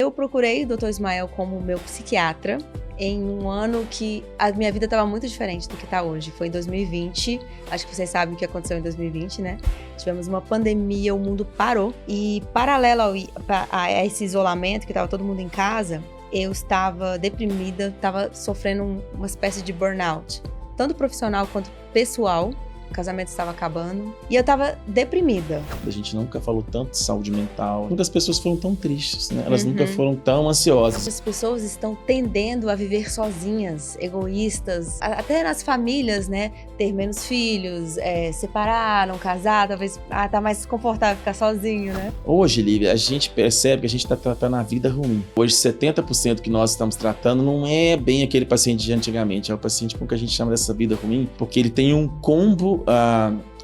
Eu procurei o Dr. Ismael como meu psiquiatra em um ano que a minha vida estava muito diferente do que está hoje. Foi em 2020, acho que vocês sabem o que aconteceu em 2020, né? Tivemos uma pandemia, o mundo parou. E paralelo a esse isolamento, que estava todo mundo em casa, eu estava deprimida, estava sofrendo uma espécie de burnout. Tanto profissional quanto pessoal. O casamento estava acabando e eu estava deprimida. A gente nunca falou tanto de saúde mental. Nunca as pessoas foram tão tristes, né? Elas nunca foram tão ansiosas. As pessoas estão tendendo a viver sozinhas, egoístas, até nas famílias, né? Ter menos filhos, separar, não casar, talvez tá mais confortável ficar sozinho, né? Hoje, Lívia, a gente percebe que a gente está tratando a vida ruim. Hoje, 70% que nós estamos tratando não é bem aquele paciente de antigamente, é o paciente com que a gente chama dessa vida ruim, porque ele tem um combo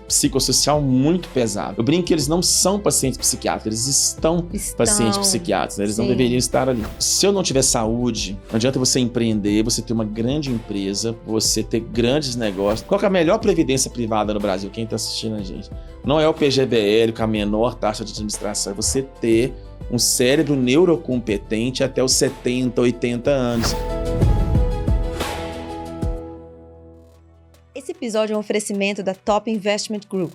psicossocial muito pesado. Eu brinco que eles não são pacientes psiquiátricos, eles estão pacientes psiquiátricos, né? Eles não deveriam estar ali. Se eu não tiver saúde, não adianta você empreender, você ter uma grande empresa, você ter grandes negócios. Qual que é a melhor previdência privada no Brasil? Quem está assistindo a gente? Não é o PGBL com a menor taxa de administração, é você ter um cérebro neurocompetente até os 70, 80 anos. Esse episódio é um oferecimento da Top Investment Group.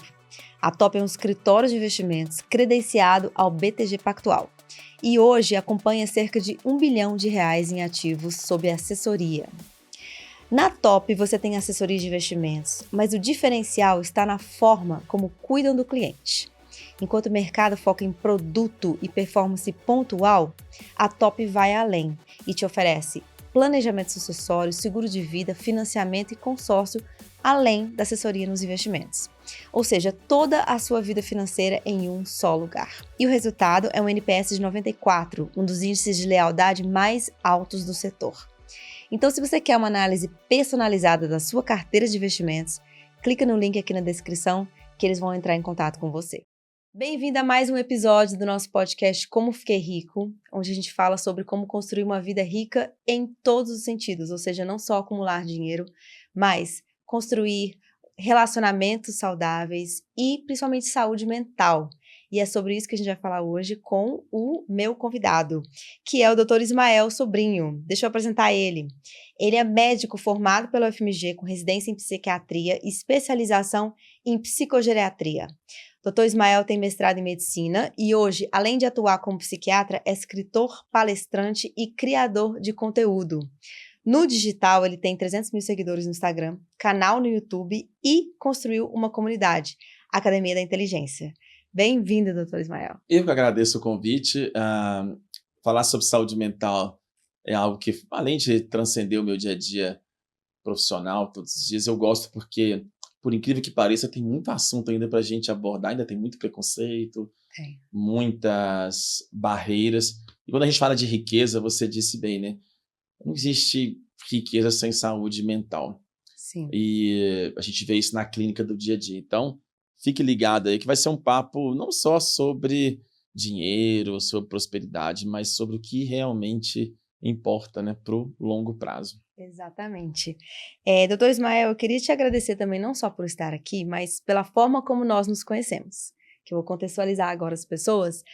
A Top é um escritório de investimentos credenciado ao BTG Pactual. E hoje acompanha cerca de R$ 1 bilhão em ativos sob assessoria. Na Top você tem assessoria de investimentos, mas o diferencial está na forma como cuidam do cliente. Enquanto o mercado foca em produto e performance pontual, a Top vai além e te oferece planejamento sucessório, seguro de vida, financiamento e consórcio, além da assessoria nos investimentos. Ou seja, toda a sua vida financeira em um só lugar. E o resultado é um NPS de 94, um dos índices de lealdade mais altos do setor. Então, se você quer uma análise personalizada da sua carteira de investimentos, clica no link aqui na descrição que eles vão entrar em contato com você. Bem-vindo a mais um episódio do nosso podcast Como Fiquei Rico, onde a gente fala sobre como construir uma vida rica em todos os sentidos, ou seja, não só acumular dinheiro, mas construir relacionamentos saudáveis e principalmente saúde mental. E é sobre isso que a gente vai falar hoje com o meu convidado, que é o Dr. Ismael Sobrinho. Deixa eu apresentar ele. Ele é médico formado pela UFMG com residência em psiquiatria e especialização em psicogeriatria. Dr. Ismael tem mestrado em medicina e hoje, além de atuar como psiquiatra, é escritor, palestrante e criador de conteúdo. No digital, ele tem 300 mil seguidores no Instagram, canal no YouTube e construiu uma comunidade, Academia da Inteligência. Bem-vindo, Dr. Ismael. Eu que agradeço o convite. Falar sobre saúde mental é algo que, além de transcender o meu dia a dia profissional todos os dias, eu gosto porque, por incrível que pareça, tem muito assunto ainda para a gente abordar, ainda tem muito preconceito, muitas barreiras. E quando a gente fala de riqueza, você disse bem, né? Não existe riqueza sem saúde mental. Sim. E a gente vê isso na clínica do dia a dia. Então, fique ligado aí que vai ser um papo não só sobre dinheiro, sobre prosperidade, mas sobre o que realmente importa, né, para o longo prazo. Exatamente. Dr. Ismael, eu queria te agradecer também não só por estar aqui, mas pela forma como nós nos conhecemos, que eu vou contextualizar agora as pessoas.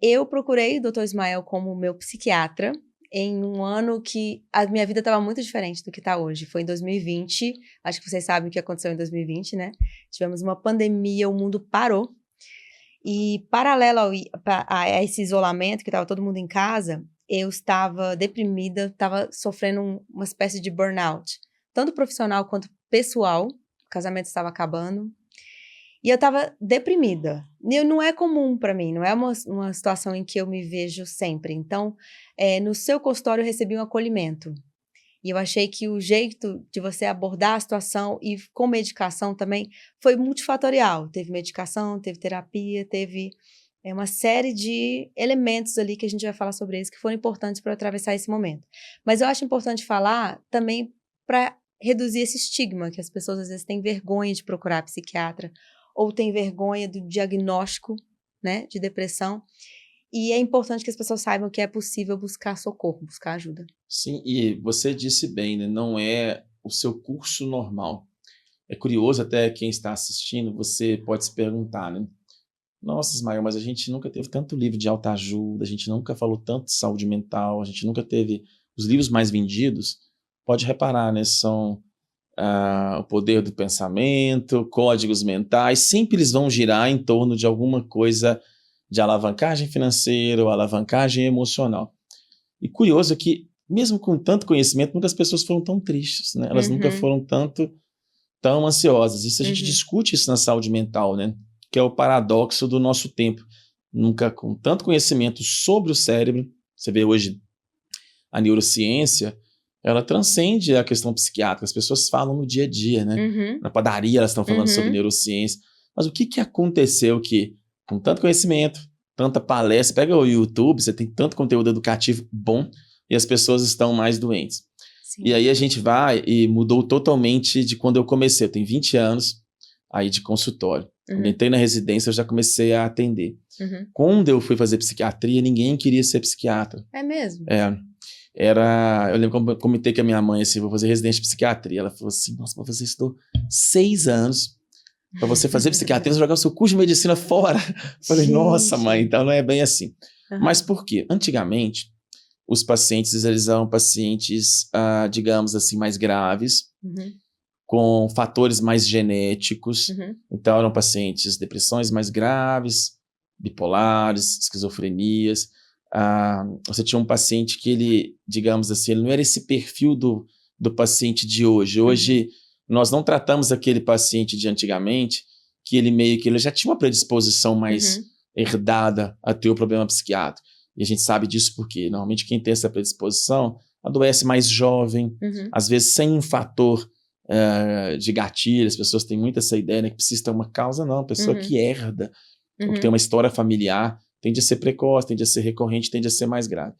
Eu procurei o Dr. Ismael como meu psiquiatra em um ano que a minha vida estava muito diferente do que está hoje. Foi em 2020, acho que vocês sabem o que aconteceu em 2020, né? Tivemos uma pandemia, o mundo parou. E paralelo a esse isolamento, que estava todo mundo em casa, eu estava deprimida, estava sofrendo uma espécie de burnout. Tanto profissional quanto pessoal, o casamento estava acabando. E eu estava deprimida. Não é comum para mim, não é uma situação em que eu me vejo sempre. Então, no seu consultório eu recebi um acolhimento. E eu achei que o jeito de você abordar a situação e com medicação também foi multifatorial. Teve medicação, teve terapia, teve uma série de elementos ali que a gente vai falar sobre eles que foram importantes para atravessar esse momento. Mas eu acho importante falar também para reduzir esse estigma, que as pessoas às vezes têm vergonha de procurar psiquiatra ou têm vergonha do diagnóstico, né, de depressão. E é importante que as pessoas saibam que é possível buscar socorro, buscar ajuda. Sim, e você disse bem, né? Não é o seu curso normal. É curioso até quem está assistindo, você pode se perguntar, né? Nossa, Ismael, mas a gente nunca teve tanto livro de autoajuda, a gente nunca falou tanto de saúde mental, a gente nunca teve os livros mais vendidos. Pode reparar, né? São o poder do pensamento, códigos mentais, sempre eles vão girar em torno de alguma coisa de alavancagem financeira ou alavancagem emocional. E curioso é que, mesmo com tanto conhecimento, nunca as pessoas foram tão tristes, né? Elas nunca foram tão ansiosas. Isso a gente discute isso na saúde mental, né? Que é o paradoxo do nosso tempo. Nunca com tanto conhecimento sobre o cérebro, você vê hoje a neurociência, ela transcende a questão psiquiátrica. As pessoas falam no dia a dia, né? Na padaria elas estão falando sobre neurociência. Mas o que aconteceu que, com tanto conhecimento, tanta palestra, pega o YouTube, você tem tanto conteúdo educativo bom e as pessoas estão mais doentes. Sim. E aí a gente vai e mudou totalmente de quando eu comecei. Eu tenho 20 anos aí de consultório. Quando eu entrei na residência, eu já comecei a atender. Quando eu fui fazer psiquiatria, ninguém queria ser psiquiatra. É mesmo? Eu lembro que eu comentei com a minha mãe assim, vou fazer residência de psiquiatria. Ela falou assim, nossa, mas você estudou 6 anos para você fazer psiquiatria, você jogar o seu curso de medicina fora. Eu falei, nossa, mãe, então não é bem assim. Mas por quê? Antigamente, os pacientes, eles eram pacientes, digamos assim, mais graves, com fatores mais genéticos. Então, eram pacientes depressões mais graves, bipolares, esquizofrenias. Você tinha um paciente que ele, digamos assim, ele não era esse perfil do paciente de hoje. Hoje, nós não tratamos aquele paciente de antigamente, que ele já tinha uma predisposição mais herdada a ter o problema psiquiátrico. E a gente sabe disso porque, normalmente, quem tem essa predisposição adoece mais jovem, às vezes sem um fator de gatilho. As pessoas têm muito essa ideia, né, que precisa ter uma causa. Não, a pessoa que herda, ou que tem uma história familiar, tende a ser precoce, tende a ser recorrente, tende a ser mais grave.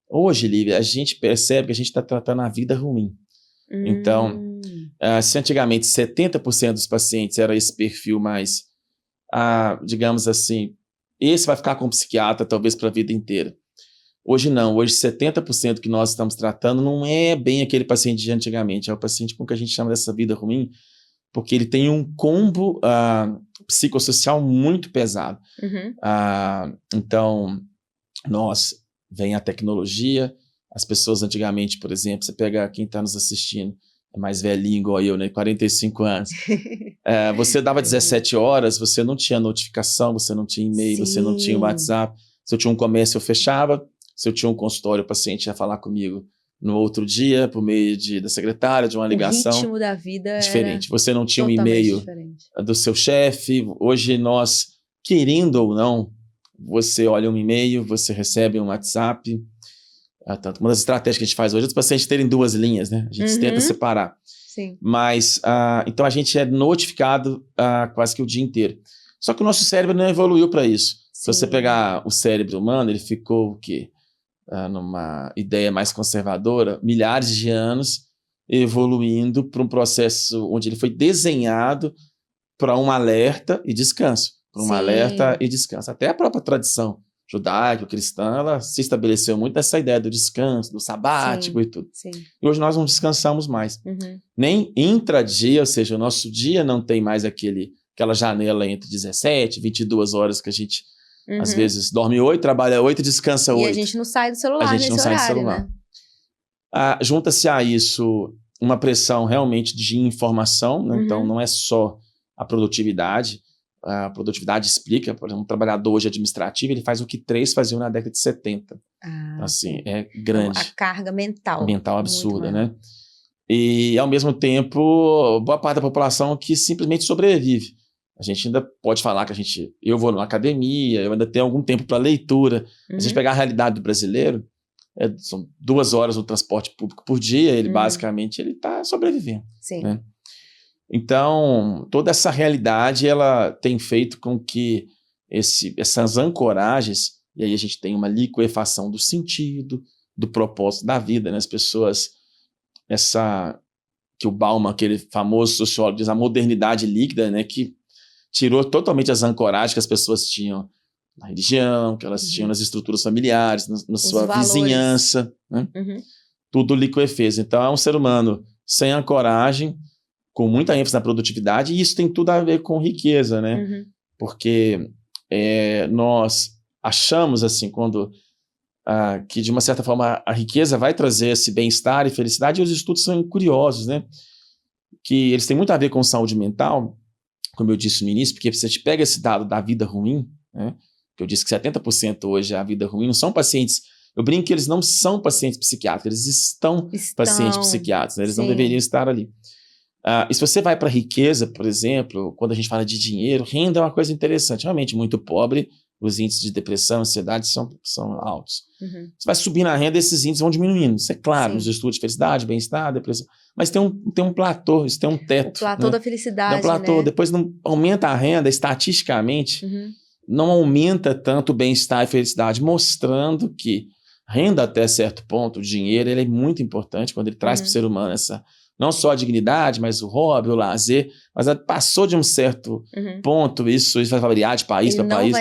Hoje, Lívia, a gente percebe que a gente está tratando a vida ruim. Então, se antigamente 70% dos pacientes era esse perfil mais, digamos assim, esse vai ficar com o psiquiatra talvez para a vida inteira. Hoje não, hoje 70% que nós estamos tratando não é bem aquele paciente de antigamente, é o paciente com que a gente chama dessa vida ruim, porque ele tem um combo psicossocial muito pesado. Então, vem a tecnologia, as pessoas antigamente, por exemplo, você pega quem está nos assistindo, é mais velhinho igual eu, né, 45 anos. Você dava 17 horas, você não tinha notificação, você não tinha e-mail, você não tinha WhatsApp. Se eu tinha um comércio, eu fechava. Se eu tinha um consultório, o paciente ia falar comigo no outro dia, por meio da secretária, de uma ligação. O ritmo da vida diferente. Você não tinha um e-mail do seu chefe. Hoje nós, querendo ou não, você olha um e-mail, você recebe um WhatsApp. Tanto uma das estratégias que a gente faz hoje é os pacientes terem 2 linhas, né? A gente tenta separar. Sim. Mas, então a gente é notificado quase que o dia inteiro. Só que o nosso cérebro não evoluiu para isso. Sim. Se você pegar o cérebro humano, ele ficou o quê? Numa ideia mais conservadora, milhares de anos evoluindo para um processo onde ele foi desenhado para um alerta e descanso. Para um alerta e descanso. Até a própria tradição judaico-cristã, ela se estabeleceu muito nessa ideia do descanso, do sabático e tudo. E hoje nós não descansamos mais. Nem intra-dia, ou seja, o nosso dia não tem mais aquela janela entre 17 e 22 horas que a gente, às vezes, dorme 8, trabalha 8 e descansa 8. E a gente não sai do celular nesse horário, né? Junta-se a isso uma pressão realmente de informação, né? Então não é só a produtividade. A produtividade explica, por exemplo, um trabalhador hoje administrativo, ele faz o que 3 faziam na década de 70. Assim, é grande. Então, a carga mental. Mental absurda, né? E, ao mesmo tempo, boa parte da população que simplesmente sobrevive. A gente ainda pode falar que eu vou na academia, eu ainda tenho algum tempo para leitura. A gente pegar a realidade do brasileiro, são 2 horas no transporte público por dia, ele basicamente ele está sobrevivendo. Sim. Né? Então, toda essa realidade, ela tem feito com que essas ancoragens, e aí a gente tem uma liquefação do sentido, do propósito da vida, né? As pessoas, que o Bauman, aquele famoso sociólogo, diz a modernidade líquida, né? Que tirou totalmente as ancoragens que as pessoas tinham na religião, que elas tinham nas estruturas familiares, na sua vizinhança, né? Tudo liquefez. Então, é um ser humano sem ancoragem, com muita ênfase na produtividade, e isso tem tudo a ver com riqueza, né? Porque nós achamos, assim, que de uma certa forma a riqueza vai trazer esse bem-estar e felicidade, e os estudos são curiosos, né? Que eles têm muito a ver com saúde mental, como eu disse no início, porque você te pega esse dado da vida ruim, né? Que eu disse que 70% hoje é a vida ruim, não são pacientes, eu brinco que eles não são pacientes psiquiátricos, eles estão pacientes psiquiátricos, né? Eles não deveriam estar ali. E se você vai para a riqueza, por exemplo, quando a gente fala de dinheiro, renda é uma coisa interessante, realmente muito pobre, os índices de depressão, ansiedade são altos. Uhum. Você vai subindo a renda, esses índices vão diminuindo. Isso é claro, nos estudos de felicidade, bem-estar, depressão. Mas tem um platô, isso tem um teto. O platô, né, da felicidade, tem um platô, né? Depois não aumenta a renda, estatisticamente, não aumenta tanto o bem-estar e felicidade, mostrando que renda até certo ponto, o dinheiro, ele é muito importante quando ele traz para o ser humano não só a dignidade, mas o hobby, o lazer, mas passou de um certo ponto, isso vai variar de país para país.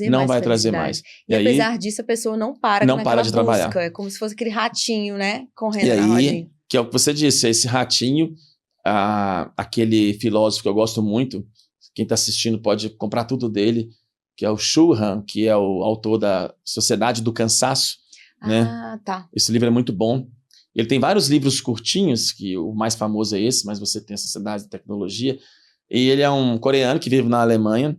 Não vai trazer mais. E aí, apesar disso, a pessoa não para de busca. Trabalhar. É como se fosse aquele ratinho, né? Correndo na rodinha. Que é o que você disse, esse ratinho, aquele filósofo que eu gosto muito, quem está assistindo pode comprar tudo dele, que é o Shuhan, que é o autor da Sociedade do Cansaço. Né? Tá. Esse livro é muito bom. Ele tem vários livros curtinhos, que o mais famoso é esse, mas você tem a Sociedade de Tecnologia. E ele é um coreano que vive na Alemanha.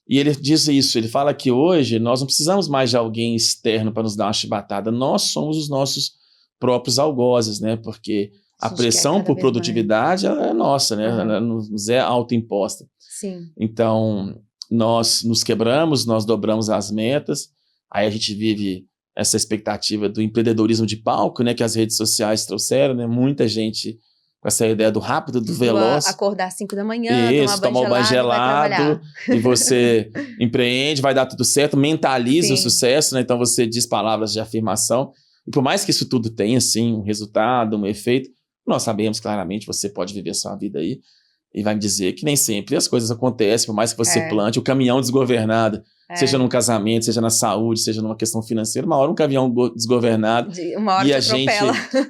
E ele diz isso, ele fala que hoje nós não precisamos mais de alguém externo para nos dar uma chibatada. Nós somos os nossos próprios algozes, né? Porque a pressão por produtividade ela é nossa, né? Ela nos é autoimposta. Sim. Então, nós nos quebramos, nós dobramos as metas, aí a gente vive essa expectativa do empreendedorismo de palco, né, que as redes sociais trouxeram, né, muita gente com essa ideia do rápido, do veloz. Acordar às 5 da manhã, tomar um banho gelado, e você empreende, vai dar tudo certo, mentaliza o sucesso, né, então você diz palavras de afirmação, e por mais que isso tudo tenha, assim, um resultado, um efeito, nós sabemos claramente, você pode viver a sua vida aí, e vai me dizer que nem sempre as coisas acontecem, por mais que você plante o caminhão desgovernado, seja num casamento, seja na saúde, seja numa questão financeira, uma hora um caminhão desgovernado. Uma hora e a gente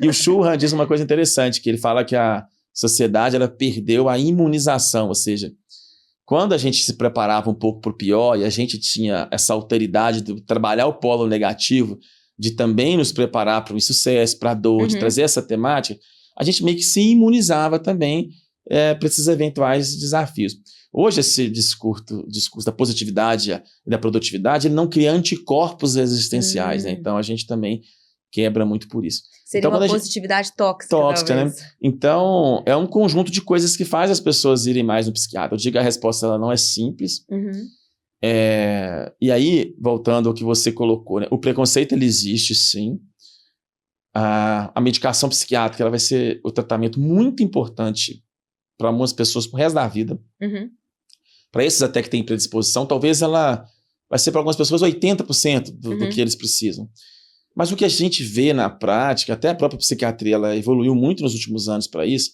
E o Shuhan diz uma coisa interessante, que ele fala que a sociedade ela perdeu a imunização, ou seja, quando a gente se preparava um pouco para o pior e a gente tinha essa alteridade de trabalhar o polo negativo, de também nos preparar para o insucesso, para a dor, de trazer essa temática, a gente meio que se imunizava também para esses eventuais desafios. Hoje, esse discurso da positividade e da produtividade, ele não cria anticorpos existenciais, né? Então, a gente também quebra muito por isso. Seria então, uma positividade tóxica, né? Então, é um conjunto de coisas que faz as pessoas irem mais no psiquiatra. Eu digo, a resposta ela não é simples. E aí, voltando ao que você colocou, né? O preconceito, ele existe, sim. A medicação psiquiátrica, ela vai ser o tratamento muito importante para algumas pessoas pro resto da vida. Para esses até que têm predisposição, talvez ela vai ser para algumas pessoas 80% do que eles precisam. Mas o que a gente vê na prática, até a própria psiquiatria, ela evoluiu muito nos últimos anos para isso,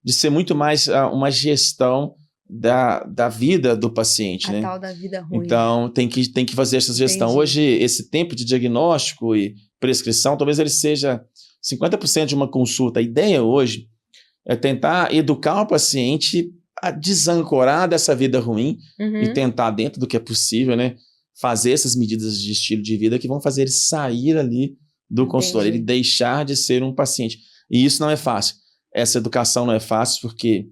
de ser muito mais uma gestão da vida do paciente. A tal da vida ruim. Então, tem que fazer essa gestão. Entendi. Hoje, esse tempo de diagnóstico e prescrição, talvez ele seja 50% de uma consulta. A ideia hoje é tentar educar o paciente a desancorar dessa vida ruim e tentar, dentro do que é possível, né, fazer essas medidas de estilo de vida que vão fazer ele sair ali do consultório, ele deixar de ser um paciente. E isso não é fácil. Essa educação não é fácil porque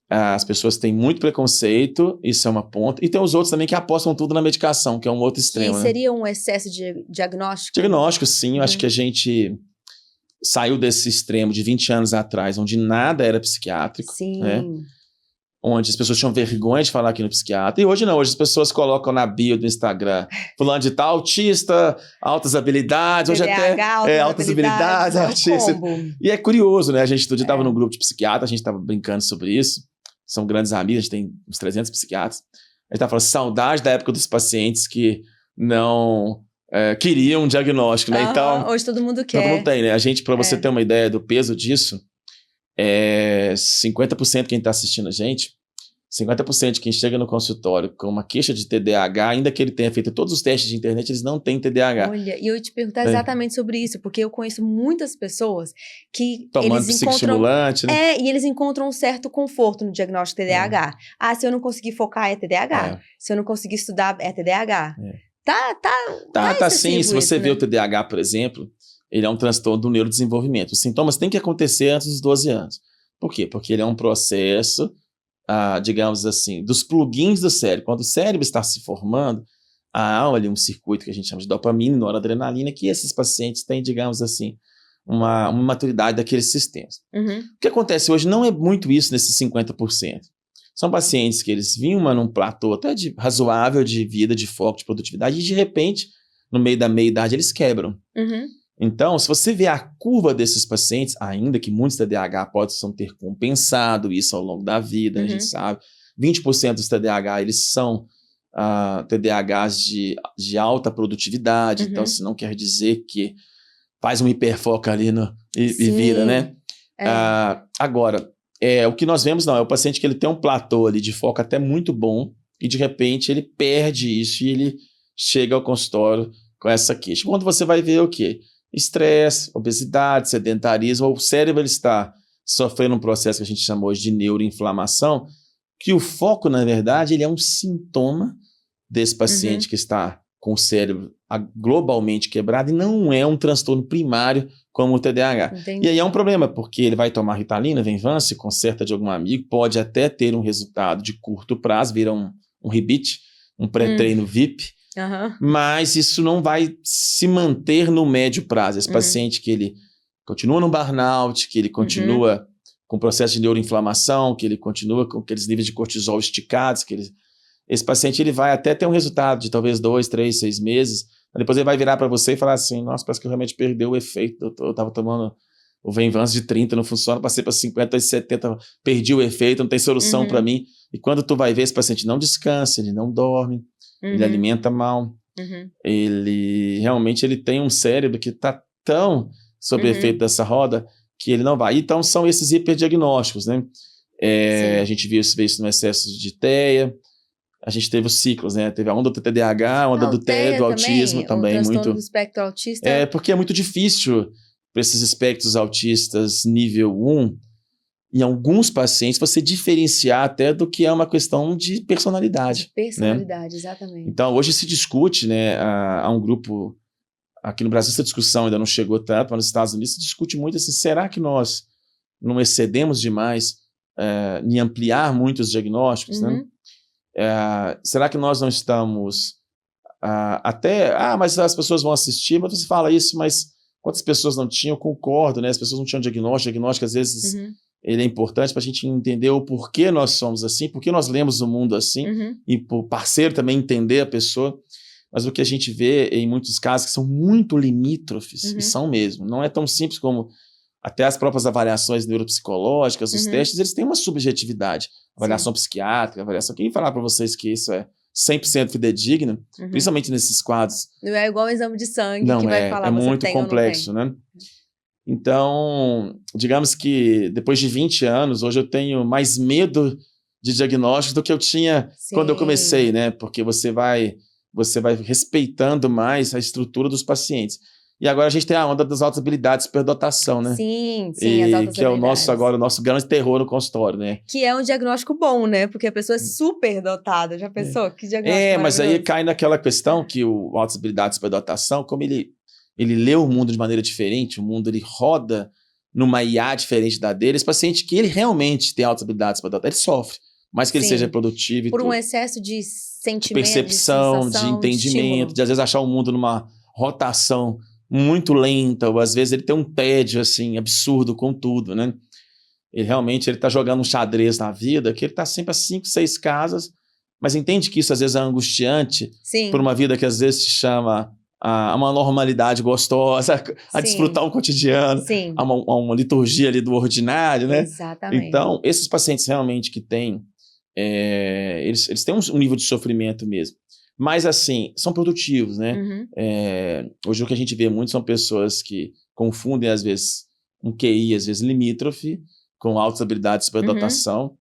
as pessoas têm muito preconceito, isso é uma ponta, e tem os outros também que apostam tudo na medicação, que é um outro extremo. E seria um excesso de diagnóstico? Diagnóstico, sim. Eu acho que a gente saiu desse extremo de 20 anos atrás, onde nada era psiquiátrico. Sim. Né? Onde as pessoas tinham vergonha de falar aqui no psiquiatra. E hoje não, hoje as pessoas colocam na bio do Instagram, fulano de tal, autista, altas habilidades, hoje até altas habilidades, autista. E é curioso, né? A gente todo dia estava num grupo de psiquiatra, a gente estava brincando sobre isso. São grandes amigos, a gente tem uns 300 psiquiatras. A gente estava falando saudade da época dos pacientes que não queriam um diagnóstico, né? Então, hoje todo mundo quer. Todo mundo tem, né? A gente, para você ter uma ideia do peso disso, 50% quem está assistindo a gente 50% de quem chega no consultório com uma queixa de TDAH, ainda que ele tenha feito todos os testes de internet, eles não têm TDAH. Olha, e eu ia te perguntar exatamente sobre isso, porque eu conheço muitas pessoas que Tomando eles encontram... psicoestimulante, né? e eles encontram um certo conforto no diagnóstico TDAH. Ah, se eu não conseguir focar, é TDAH. Se eu não conseguir estudar, é TDAH. Tá sim. Se você isso, vê né? o TDAH, por exemplo, ele é um transtorno do neurodesenvolvimento. Os sintomas têm que acontecer antes dos 12 anos. Por quê? Porque ele é um processo, digamos assim, dos plugins do cérebro. Quando o cérebro está se formando, há ali um circuito que a gente chama de dopamina e noradrenalina, que esses pacientes têm, digamos assim, uma maturidade daqueles sistemas. Uhum. O que acontece hoje não é muito isso nesses 50%. São pacientes que eles vinham num platô até razoável de vida, de foco, de produtividade, e de repente, no meio da meia-idade, eles quebram. Uhum. Então, se você vê a curva desses pacientes, ainda que muitos TDAH possam ter compensado isso ao longo da vida, a gente sabe, 20% dos TDAH, eles são TDAHs de alta produtividade, então isso não quer dizer que faz um hiperfoco ali e vira, né? Agora, o que nós vemos é o paciente que ele tem um platô ali de foco até muito bom e de repente ele perde isso e ele chega ao consultório com essa queixa. Quando você vai ver o quê? Estresse, obesidade, sedentarismo, o cérebro ele está sofrendo um processo que a gente chama hoje de neuroinflamação, que o foco, na verdade, ele é um sintoma desse paciente que está com o cérebro globalmente quebrado e não é um transtorno primário como o TDAH. Entendi. E aí é um problema, porque ele vai tomar Ritalina, Venvanse, conserta de algum amigo, pode até ter um resultado de curto prazo, vira um rebite, um pré-treino VIP, mas isso não vai se manter no médio prazo. Esse paciente que ele continua no burnout, que ele continua com processo de neuroinflamação, que ele continua com aqueles níveis de cortisol esticados, esse paciente ele vai até ter um resultado de talvez 2, 3, 6 meses, mas depois ele vai virar para você e falar assim, nossa, parece que o remédio perdeu o efeito, eu estava tomando o Venvanse de 30, não funciona, passei para 50, 70, perdi o efeito, não tem solução para mim. E quando tu vai ver, esse paciente não descansa, ele não dorme, ele alimenta mal, ele realmente ele tem um cérebro que está tão sob efeito dessa roda que ele não vai. Então são esses hiperdiagnósticos, né? A gente viu isso no excesso de TEA, a gente teve os ciclos, né? Teve a onda do TDAH, a onda do TEA, do autismo também. O transtorno do espectro autista. Porque é muito difícil para esses espectros autistas nível 1, em alguns pacientes, você diferenciar até do que é uma questão de personalidade. De personalidade, né? Exatamente. Então, hoje se discute, né? Há um grupo, aqui no Brasil essa discussão ainda não chegou tanto, mas nos Estados Unidos se discute muito assim, será que nós não excedemos demais em ampliar muito os diagnósticos, né? Será que nós não estamos mas as pessoas vão assistir, mas você fala isso, mas quantas pessoas não tinham? Eu concordo, né? As pessoas não tinham diagnóstico às vezes ele é importante para a gente entender o porquê nós somos assim, porquê nós lemos o mundo assim, e para o parceiro também entender a pessoa. Mas o que a gente vê em muitos casos que são muito limítrofes, e são mesmo, não é tão simples como até as próprias avaliações neuropsicológicas, os testes, eles têm uma subjetividade. Avaliação psiquiátrica, avaliação... Quem falar para vocês que isso é 100% fidedigno, principalmente nesses quadros... Não é igual o exame de sangue não que vai falar é você muito tem complexo, né? Então, digamos que depois de 20 anos, hoje eu tenho mais medo de diagnóstico do que eu tinha quando eu comecei, né? Porque você vai respeitando mais a estrutura dos pacientes. E agora a gente tem a onda das altas habilidades de superdotação, né? Sim, as altas que é o nosso grande terror no consultório, né? Que é um diagnóstico bom, né? Porque a pessoa é super dotada. Já pensou? Que diagnóstico mas aí cai naquela questão que o altas habilidades de superdotação, como ele lê o mundo de maneira diferente, o mundo ele roda numa IA diferente da dele, esse paciente que ele realmente tem altas habilidades de superdotação, ele sofre. Mais que ele seja produtivo e por um excesso de sentimento, de percepção, de sensação, de entendimento, de às vezes achar o mundo numa rotação muito lenta, ou às vezes ele tem um tédio assim, absurdo com tudo, né? Ele realmente tá jogando um xadrez na vida, que ele tá sempre a 5, 6 casas, mas entende que isso às vezes é angustiante por uma vida que às vezes se chama a uma normalidade gostosa, a desfrutar um cotidiano, a uma liturgia ali do ordinário, né? Exatamente. Então, esses pacientes realmente que têm, eles têm um nível de sofrimento mesmo. Mas, assim, são produtivos, né? Hoje o que a gente vê muito são pessoas que confundem, às vezes, um QI, às vezes, limítrofe, com altas habilidades de superdotação.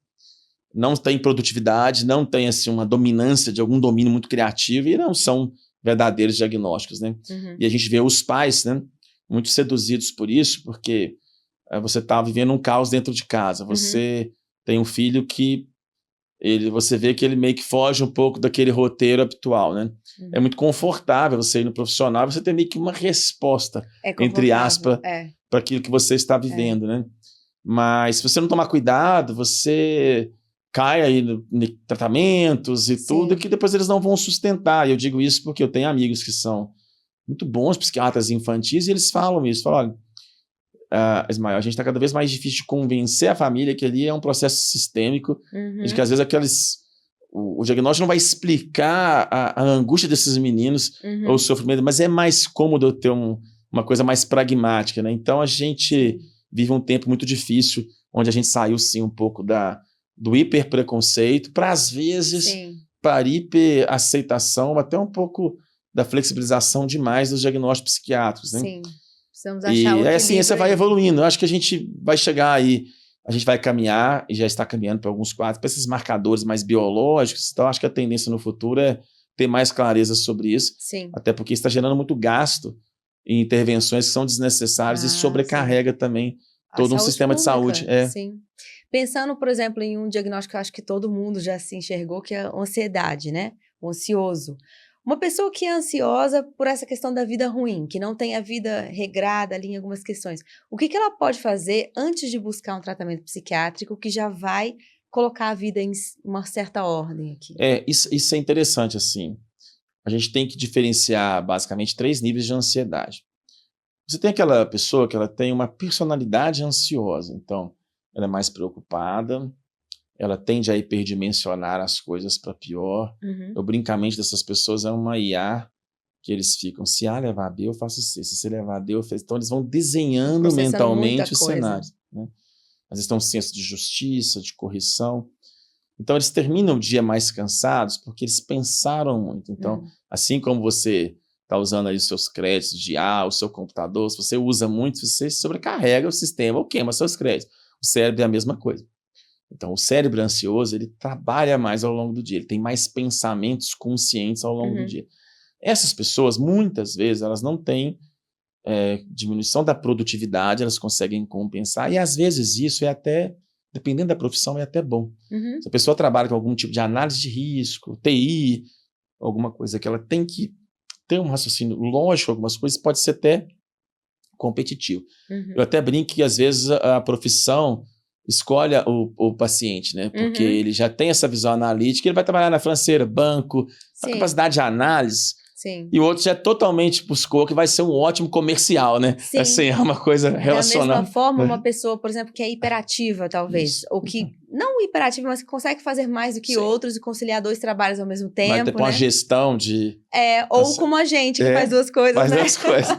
não têm produtividade, não têm assim, uma dominância de algum domínio muito criativo e não são verdadeiros diagnósticos, né? E a gente vê os pais, né, muito seduzidos por isso, porque você está vivendo um caos dentro de casa. Você tem um filho que você vê que ele meio que foge um pouco daquele roteiro habitual, né? É muito confortável você ir no profissional, você ter meio que uma resposta, entre aspas, para aquilo que você está vivendo, né? Mas se você não tomar cuidado, você cai aí em tratamentos e tudo, que depois eles não vão sustentar. E eu digo isso porque eu tenho amigos que são muito bons psiquiatras infantis e eles falam isso, falam, olha, Ismael, a gente está cada vez mais difícil de convencer a família que ali é um processo sistêmico, de que às vezes o diagnóstico não vai explicar a angústia desses meninos ou o sofrimento, mas é mais cômodo eu ter uma coisa mais pragmática, né? Então a gente vive um tempo muito difícil, onde a gente saiu sim um pouco do hiperpreconceito para às vezes para hiperaceitação, até um pouco da flexibilização demais dos diagnósticos psiquiátricos, né? Sim. Precisamos achar o E a ciência vai evoluindo. Eu acho que a gente vai chegar aí, a gente vai caminhar, e já está caminhando para alguns quadros, para esses marcadores mais biológicos. Então, acho que a tendência no futuro é ter mais clareza sobre isso. Até porque está gerando muito gasto em intervenções que são desnecessárias e sobrecarrega também todo um sistema de saúde. Sim. Pensando, por exemplo, em um diagnóstico que eu acho que todo mundo já se enxergou, que é a ansiedade, né? O ansioso. Uma pessoa que é ansiosa por essa questão da vida ruim, que não tem a vida regrada ali em algumas questões, o que ela pode fazer antes de buscar um tratamento psiquiátrico que já vai colocar a vida em uma certa ordem aqui? Isso é interessante, assim. A gente tem que diferenciar, basicamente, 3 níveis de ansiedade. Você tem aquela pessoa que ela tem uma personalidade ansiosa, então ela é mais preocupada, ela tende a hiperdimensionar as coisas para pior. Eu brinco, a mente dessas pessoas é uma IA, que eles ficam, se A levar B, eu faço C, se C levar D, eu faço... Então eles vão desenhando mentalmente os cenários, né? Às vezes tem um senso de justiça, de correção. Então eles terminam o dia mais cansados porque eles pensaram muito. Então, assim como você está usando aí os seus créditos de o seu computador, se você usa muito, você sobrecarrega o sistema ou queima seus créditos. O cérebro é a mesma coisa. Então, o cérebro ansioso, ele trabalha mais ao longo do dia, ele tem mais pensamentos conscientes ao longo do dia. Essas pessoas, muitas vezes, elas não têm diminuição da produtividade, elas conseguem compensar, e às vezes isso é até, dependendo da profissão, é até bom. Se a pessoa trabalha com algum tipo de análise de risco, TI, alguma coisa que ela tem que ter um raciocínio lógico, algumas coisas, pode ser até competitivo. Eu até brinco que, às vezes, a profissão escolhe o paciente, né? Porque ele já tem essa visão analítica, ele vai trabalhar na financeira, banco, a capacidade de análise. E o outro já totalmente buscou que vai ser um ótimo comercial, né? Assim, é uma coisa relacionada. Da mesma forma, uma pessoa, por exemplo, que é hiperativa, talvez, ou que, não hiperativa, mas que consegue fazer mais do que outros e conciliar 2 trabalhos ao mesmo tempo, vai ter uma gestão de... ou como a gente, que faz 2 coisas, faz né? 2 coisas.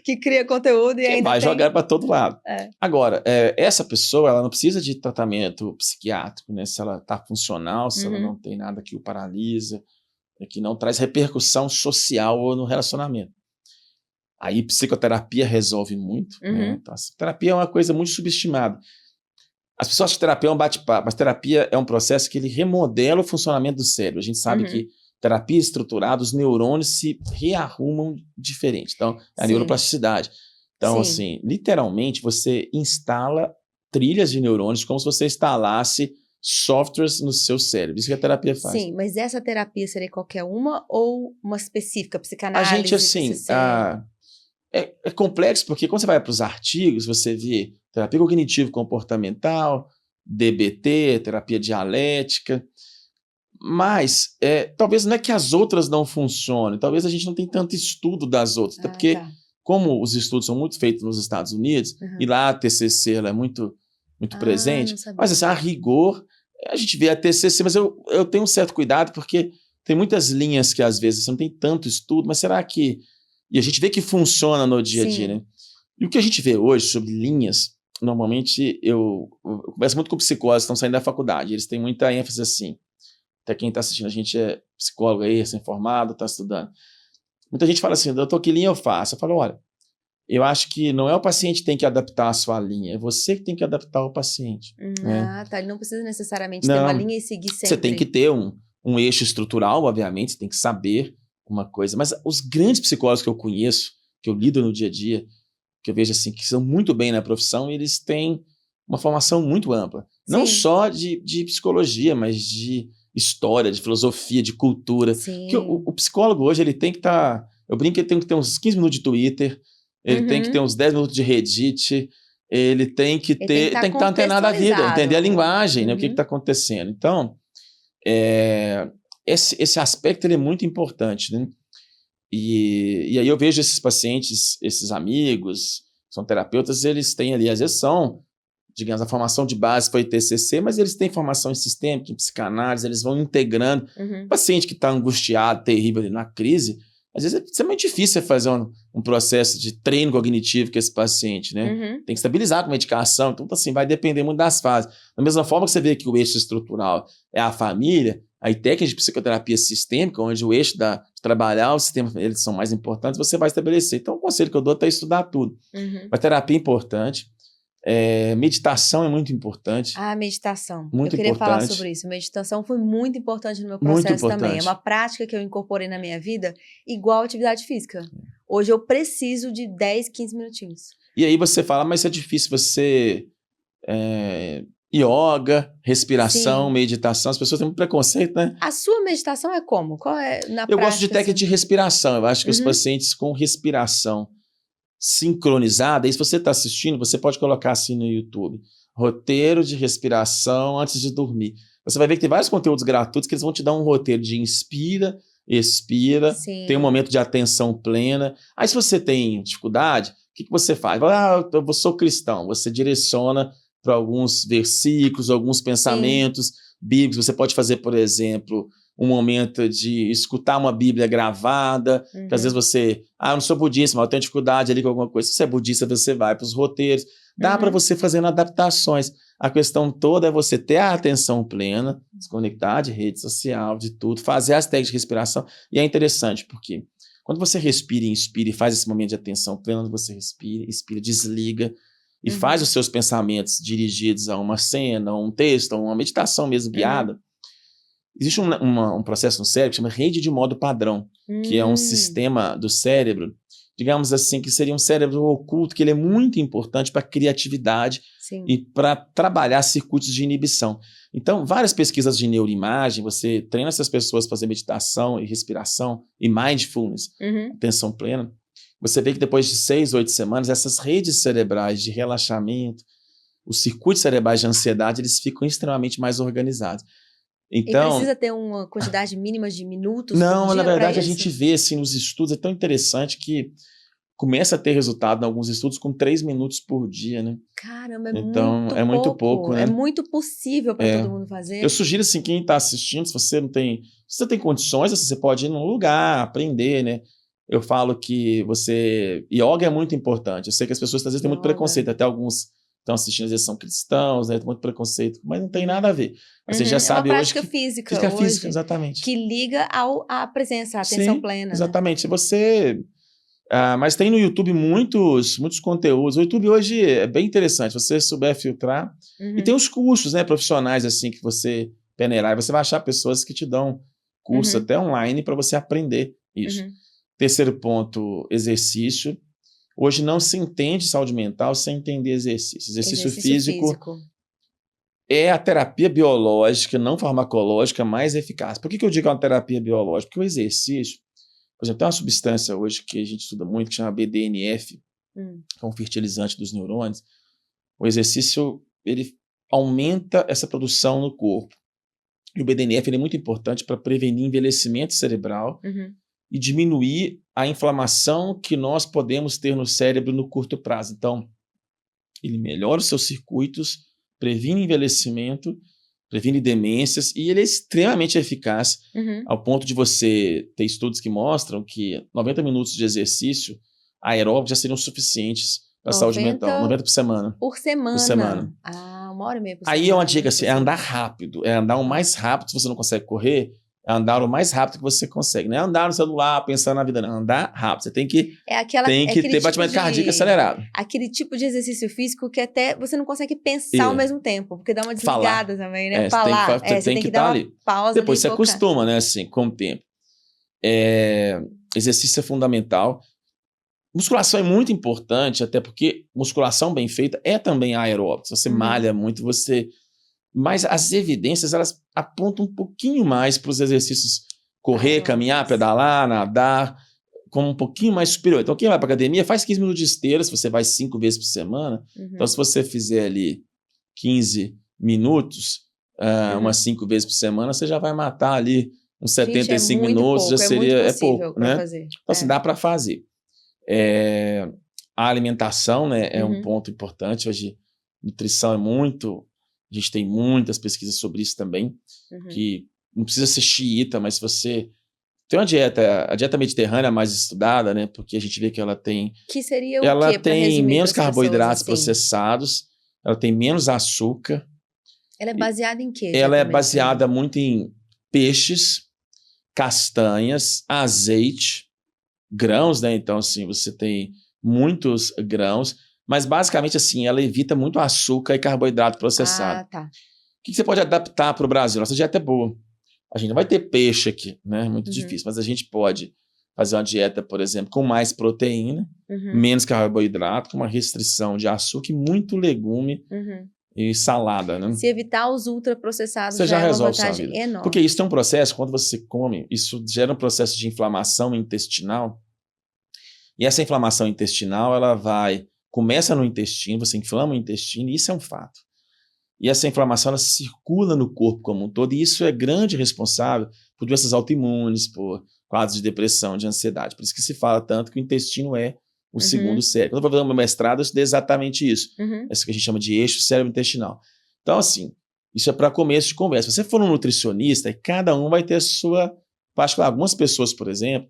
Que cria conteúdo e ainda vai jogar para todo lado. Agora, essa pessoa, ela não precisa de tratamento psiquiátrico, né? Se ela está funcional, se ela não tem nada que o paralisa, que não traz repercussão social no relacionamento. Aí psicoterapia resolve muito, né? Então, a psicoterapia é uma coisa muito subestimada. As pessoas acham que terapia é um bate-papo, mas terapia é um processo que ele remodela o funcionamento do cérebro. A gente sabe que terapia estruturada, os neurônios se rearrumam diferente. Então, é a neuroplasticidade. Então, assim, literalmente, você instala trilhas de neurônios como se você instalasse softwares no seu cérebro. Isso que a terapia faz. Sim, mas essa terapia seria qualquer uma ou uma específica, psicanálise? A gente, assim, é complexo, porque quando você vai para os artigos, você vê terapia cognitivo-comportamental, DBT, terapia dialética, mas talvez não é que as outras não funcionem, talvez a gente não tenha tanto estudo das outras, até porque como os estudos são muito feitos nos Estados Unidos, e lá a TCC ela é muito presente, mas assim, a rigor, a gente vê a TCC, mas eu tenho um certo cuidado, porque tem muitas linhas que às vezes você não tem tanto estudo, mas será que... E a gente vê que funciona no dia a dia, né? E o que a gente vê hoje sobre linhas, normalmente eu converso muito com psicólogos que estão saindo da faculdade, eles têm muita ênfase assim, até quem está assistindo a gente é psicólogo aí, recém-formado, está estudando. Muita gente fala assim, doutor, que linha eu faço? Eu falo, olha, eu acho que não é o paciente que tem que adaptar a sua linha, é você que tem que adaptar o paciente. Né? Tá. Ele não precisa necessariamente ter uma linha e seguir sempre. Você tem que ter um eixo estrutural, obviamente, você tem que saber uma coisa. Mas os grandes psicólogos que eu conheço, que eu lido no dia a dia, que eu vejo assim, que são muito bem na profissão, eles têm uma formação muito ampla. Sim. Não só de psicologia, mas de história, de filosofia, de cultura. Porque o psicólogo hoje, ele tem que estar... Eu brinco que ele tem que ter uns 15 minutos de Twitter, ele tem que ter uns 10 minutos de Reddit, ele tem que estar antenado à vida, entender a linguagem, né, o que está acontecendo. Então, esse aspecto ele é muito importante, né? E aí eu vejo esses pacientes, esses amigos, são terapeutas, eles têm ali, às vezes são, digamos, a formação de base foi TCC, mas eles têm formação em sistêmica, em psicanálise, eles vão integrando. O paciente que está angustiado, terrível ali na crise, às vezes é muito difícil você fazer um processo de treino cognitivo com esse paciente, né? Tem que estabilizar com medicação, então assim, vai depender muito das fases. Da mesma forma que você vê que o eixo estrutural é a família, aí técnicas de psicoterapia sistêmica, onde o eixo de trabalhar o sistema, eles são mais importantes, você vai estabelecer. Então o conselho que eu dou é estudar tudo. A terapia é importante, meditação é muito importante. Meditação. Muito eu queria importante. falar sobre isso. Meditação foi muito importante no meu processo também. É uma prática que eu incorporei na minha vida, igual atividade física. Hoje eu preciso de 10, 15 minutinhos. E aí você fala, mas é difícil você... yoga, respiração, meditação, as pessoas têm muito preconceito, né? A sua meditação é como? Qual é na prática? Eu gosto de técnica de respiração. Eu acho que os pacientes com respiração sincronizada, e se você está assistindo, você pode colocar assim no YouTube, roteiro de respiração antes de dormir. Você vai ver que tem vários conteúdos gratuitos que eles vão te dar um roteiro de inspira, expira, tem um momento de atenção plena. Aí se você tem dificuldade, o que você faz? Eu sou cristão, você direciona para alguns versículos, alguns pensamentos bíblicos. Você pode fazer, por exemplo, um momento de escutar uma Bíblia gravada, que às vezes você... eu não sou budista, mas eu tenho dificuldade ali com alguma coisa. Se você é budista, você vai para os roteiros. Dá para você fazendo adaptações. A questão toda é você ter a atenção plena, desconectar de rede social, de tudo, fazer as técnicas de respiração. E é interessante, porque quando você respira e inspira e faz esse momento de atenção plena, você respira, expira, desliga, e faz os seus pensamentos dirigidos a uma cena, a um texto, a uma meditação mesmo guiada, existe um processo no cérebro que chama rede de modo padrão, que é um sistema do cérebro, digamos assim, que seria um cérebro oculto, que ele é muito importante para a criatividade e para trabalhar circuitos de inibição. Então, várias pesquisas de neuroimagem, você treina essas pessoas para fazer meditação e respiração e mindfulness, atenção plena. Você vê que depois de 6, 8 semanas, essas redes cerebrais de relaxamento, os circuitos cerebrais de ansiedade, eles ficam extremamente mais organizados. Então, e precisa ter uma quantidade mínima de minutos não, por dia? Na verdade, a gente vê assim, nos estudos, é tão interessante que começa a ter resultado em alguns estudos com 3 minutos por dia, né? Caramba, muito pouco, né? É muito possível para todo mundo fazer. Eu sugiro, assim, quem está assistindo, se você tem condições, você pode ir num lugar, aprender, né? Eu falo que yoga é muito importante. Eu sei que as pessoas às vezes têm muito preconceito, até alguns estão assistindo, às vezes são cristãos, né? Tem muito preconceito, mas não tem nada a ver. Você já sabe hoje que... física física, exatamente. Que liga à presença, à atenção plena. Exatamente. Né? Mas tem no YouTube muitos conteúdos. O YouTube hoje é bem interessante, se você souber filtrar. E tem os cursos, né, profissionais assim, que você peneirar, e você vai achar pessoas que te dão curso até online para você aprender isso. Terceiro ponto, exercício. Hoje não se entende saúde mental sem entender exercício. Exercício físico é a terapia biológica, não farmacológica, mais eficaz. Por que eu digo que é uma terapia biológica? Porque o exercício, por exemplo, tem uma substância hoje que a gente estuda muito, que chama BDNF, que é um fertilizante dos neurônios. O exercício, ele aumenta essa produção no corpo. E o BDNF ele é muito importante para prevenir envelhecimento cerebral e diminuir a inflamação que nós podemos ter no cérebro no curto prazo. Então, ele melhora os seus circuitos, previne envelhecimento, previne demências, e ele é extremamente eficaz, ao ponto de você ter estudos que mostram que 90 minutos de exercício aeróbico já seriam suficientes para a saúde mental. 90 por semana. Por semana? Por semana. 1h30 por semana. Aí é uma dica assim, é andar rápido, é andar o mais rápido, se você não consegue correr, Andar o mais rápido que você consegue. Não é andar no celular, pensando na vida, não. Andar rápido. Você tem que, ter batimento cardíaco acelerado. Aquele tipo de exercício físico que até você não consegue pensar ao mesmo tempo, porque dá uma desligada também, né? Falar. Você tem que dar uma ali. Pausa. Depois você acostuma, né? Assim, com o tempo. Exercício é fundamental. Musculação é muito importante, até porque musculação bem feita é também aeróbica. Se você malha muito, Mas as evidências, elas apontam um pouquinho mais para os exercícios correr, caminhar, pedalar, nadar, como um pouquinho mais superior. Então, quem vai para academia faz 15 minutos de esteira, se você vai 5 vezes por semana. Então, se você fizer ali 15 minutos, umas 5 vezes por semana, você já vai matar ali uns 75 minutos, pouco, já seria... É pouco, né? Fazer. Então, assim, dá para fazer. A alimentação, né, é um ponto importante. Hoje, nutrição é muito... A gente tem muitas pesquisas sobre isso também, que não precisa ser xiita, mas se você... Tem uma dieta, a dieta mediterrânea é mais estudada, né? Porque a gente vê que ela tem... Que seria o quê? Ela tem menos carboidratos pessoas, assim? processados, ela tem menos açúcar. Ela é baseada em quê? Ela é baseada muito em peixes, castanhas, azeite, grãos, né? Então, assim, você tem muitos grãos, mas basicamente, assim, ela evita muito açúcar e carboidrato processado. Tá. O que você pode adaptar para o Brasil? Nossa dieta é boa. A gente não vai ter peixe aqui, né? Muito difícil, mas a gente pode fazer uma dieta, por exemplo, com mais proteína, menos carboidrato, com uma restrição de açúcar e muito legume e salada, né? Se evitar os ultraprocessados, você já é uma resolve sua vantagem vida. enorme. Porque isso tem um processo, quando você come, isso gera um processo de inflamação intestinal. E essa inflamação intestinal, começa no intestino, você inflama o intestino, e isso é um fato. E essa inflamação, ela circula no corpo como um todo, e isso é grande responsável por doenças autoimunes, por quadros de depressão, de ansiedade. Por isso que se fala tanto que o intestino é o segundo cérebro. Quando eu vou fazer meu mestrado, eu estudei exatamente isso. Isso que a gente chama de eixo cérebro-intestinal. Então, assim, isso é para começo de conversa. Se você for um nutricionista, cada um vai ter a sua particular. Algumas pessoas, por exemplo,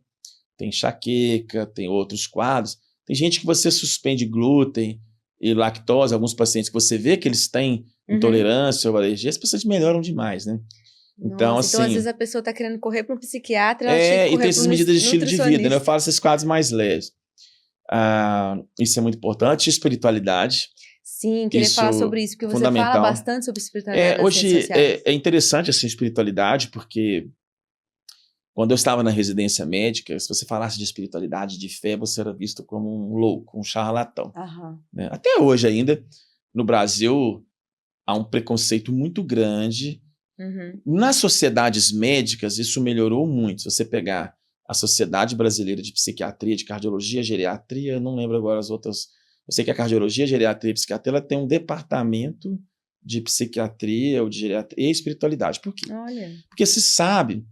têm enxaqueca, tem outros quadros. Tem gente que você suspende glúten e lactose, alguns pacientes que você vê que eles têm intolerância ou alergia, as pessoas melhoram demais, né? Então, Nossa, assim... Então, às vezes a pessoa está querendo correr para um psiquiatra, ela tinha que correr e tem essas medidas de estilo de vida, né? Eu falo esses quadros mais leves. Isso é muito importante. Espiritualidade. Sim, queria falar sobre isso, porque você fala bastante sobre espiritualidade. Hoje é interessante, assim, espiritualidade, porque quando eu estava na residência médica, se você falasse de espiritualidade, de fé, você era visto como um louco, um charlatão. Né? Até hoje ainda, no Brasil, há um preconceito muito grande. Nas sociedades médicas, isso melhorou muito. Se você pegar a Sociedade Brasileira de Psiquiatria, de Cardiologia, Geriatria, eu não lembro agora as outras. Eu sei que a Cardiologia, Geriatria e Psiquiatria, ela tem um departamento de psiquiatria ou de geriatria e espiritualidade. Por quê? Olha. Porque se sabe